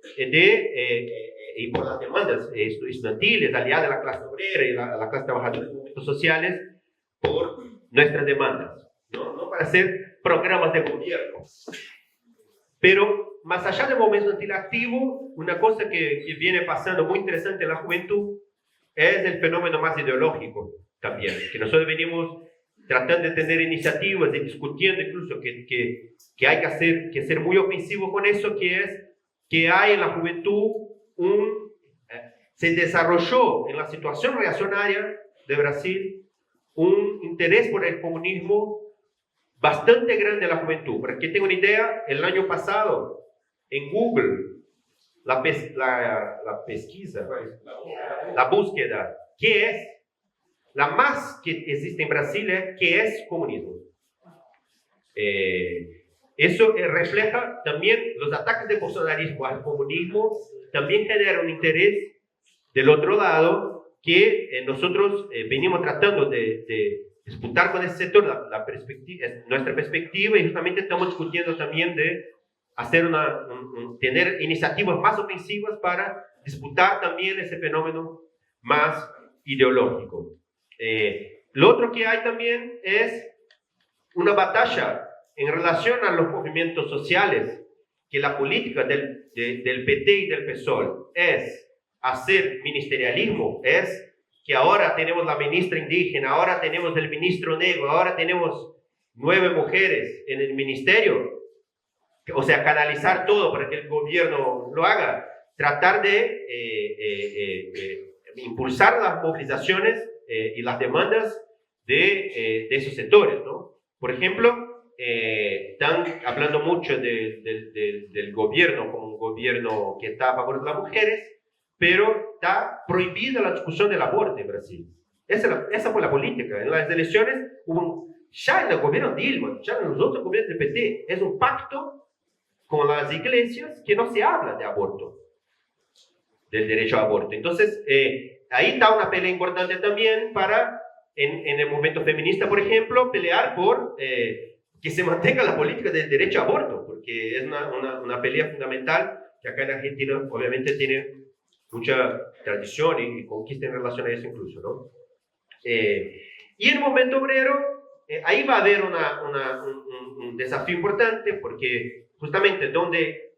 y por las demandas estudiantiles, aliada a la clase obrera y a la clase trabajadora de los movimientos sociales, por nuestras demandas, no para hacer programas de gobierno. Pero más allá del movimiento estudiantil activo, una cosa que viene pasando muy interesante en la juventud es el fenómeno más ideológico también, que nosotros venimos tratando de tener iniciativas, de discutiendo incluso que hay que ser muy ofensivo con eso, que es que hay en la juventud se desarrolló en la situación reaccionaria de Brasil un interés por el comunismo bastante grande en la juventud. Para que tengan una idea, el año pasado en Google, la pesquisa, la búsqueda, ¿qué es? La más que existe en Brasil es ¿qué es comunismo? Eso refleja también los ataques del bolsonarismo al comunismo, también genera un interés del otro lado que nosotros venimos tratando de disputar con ese sector nuestra perspectiva, y justamente estamos discutiendo también de hacer tener iniciativas más ofensivas para disputar también ese fenómeno más ideológico. Lo otro que hay también es una batalla en relación a los movimientos sociales, que la política del PT y del PSOL es hacer ministerialismo, es que ahora tenemos la ministra indígena, ahora tenemos el ministro negro, ahora tenemos 9 mujeres en el ministerio, o sea, canalizar todo para que el gobierno lo haga, tratar de impulsar las movilizaciones y las demandas de esos sectores, ¿no? Por ejemplo, están hablando mucho del gobierno como un gobierno que está a favor de las mujeres, pero está prohibida la discusión del aborto en Brasil. Esa fue la política. En las elecciones, ya en el gobierno de Dilma, ya en los otros gobiernos del PT, es un pacto con las iglesias que no se habla de aborto, del derecho a aborto. Entonces, ahí está una pelea importante también para, en el movimiento feminista, por ejemplo, pelear por que se mantenga la política del derecho a aborto, porque es una pelea fundamental que acá en Argentina obviamente tiene mucha tradición y conquista en relación a eso incluso, ¿no? Y en el movimiento obrero, ahí va a haber un desafío importante, porque justamente donde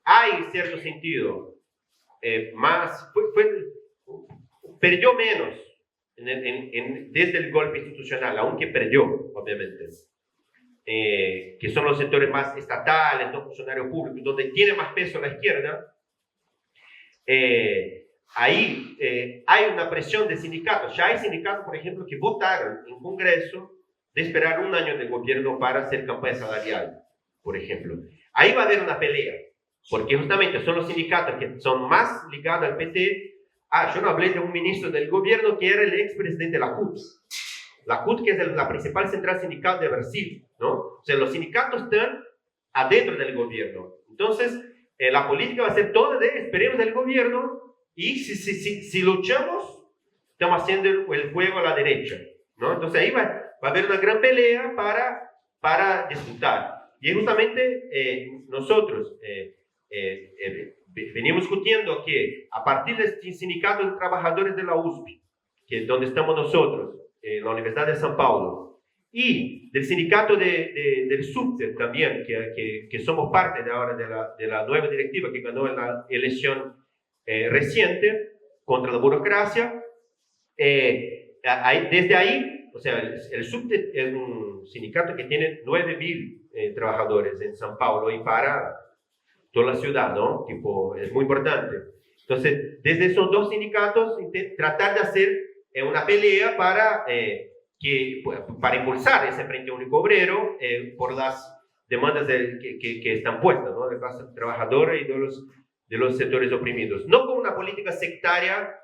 hay cierto sentido perdió menos desde el golpe institucional, aunque perdió, obviamente, que son los sectores más estatales, los funcionarios públicos, donde tiene más peso la izquierda. Ahí hay una presión de sindicatos. Ya hay sindicatos, por ejemplo, que votaron en Congreso de esperar un año de gobierno para hacer campaña salarial, por ejemplo. Ahí va a haber una pelea, porque justamente son los sindicatos que son más ligados al PT. Yo no hablé de un ministro del gobierno que era el expresidente de la CUT. La CUT, que es la principal central sindical de Brasil, ¿no? O sea, los sindicatos están adentro del gobierno. Entonces, la política va a ser toda de esperemos del gobierno y si luchamos, estamos haciendo el juego a la derecha, ¿no? Entonces ahí va a haber una gran pelea para disputar. Y justamente nosotros venimos discutiendo que a partir del sindicato de trabajadores de la USP, que es donde estamos nosotros, la Universidad de São Paulo, y del sindicato del SUBTE también, que somos parte de ahora de la nueva directiva que ganó en la elección reciente contra la burocracia, desde ahí, o sea, el SUBTE es un sindicato que tiene 9.000 trabajadores en São Paulo y para toda la ciudad, ¿no? Tipo, es muy importante. Entonces, desde esos dos sindicatos, tratar de hacer una pelea para impulsar ese Frente Único Obrero por las demandas que están puestas, ¿no? De la clase trabajadora y de los sectores oprimidos. No con una política sectaria,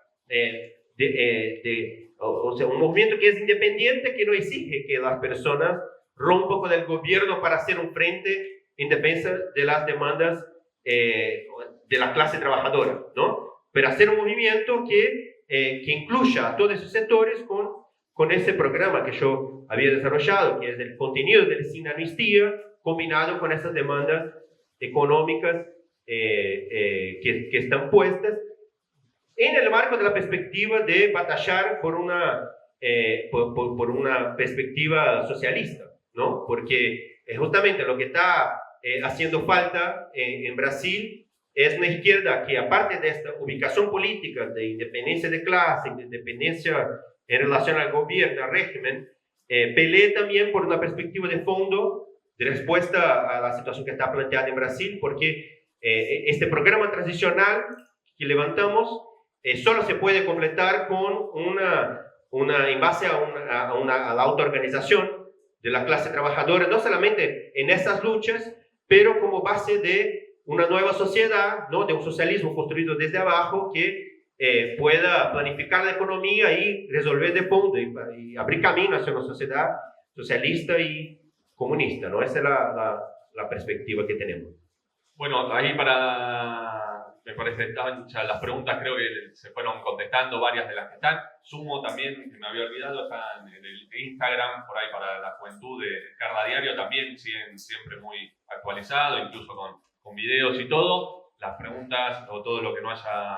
o sea, un movimiento que es independiente, que no exige que las personas rompan con el gobierno para hacer un frente en defensa de las demandas de la clase trabajadora, ¿no? Pero hacer un movimiento que incluya a todos esos sectores con ese programa que yo había desarrollado, que es el contenido del Sin Amnistía, combinado con esas demandas económicas que están puestas en el marco de la perspectiva de batallar por una perspectiva socialista, ¿no? Porque justamente lo que está haciendo falta en Brasil es una izquierda que, aparte de esta ubicación política de independencia de clase, de independencia en relación al gobierno, al régimen, pelee también por una perspectiva de fondo de respuesta a la situación que está planteada en Brasil, porque este programa transicional que levantamos solo se puede completar con en base a la autoorganización de la clase trabajadora, no solamente en esas luchas, pero como base de una nueva sociedad, ¿no? De un socialismo construido desde abajo que pueda planificar la economía y resolver de fondo y abrir camino hacia una sociedad socialista y comunista, ¿no? Esa es la perspectiva que tenemos. Bueno, ahí me parece están ya las preguntas, creo que se fueron contestando varias de las que están. Sumo también, que me había olvidado, están en el Instagram, por ahí para la juventud de Carla Diario, también siguen siempre muy actualizado, incluso con videos y todo. Las preguntas o todo lo que no haya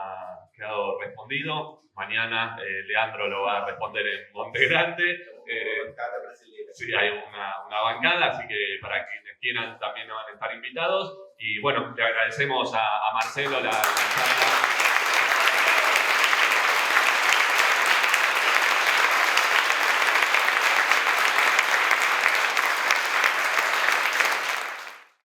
quedado respondido, mañana Leandro lo va a responder en Monte Grande. Sí, hay una bancada, así que para quienes quieran también van a estar invitados. Y bueno, le agradecemos a Marcelo la charla.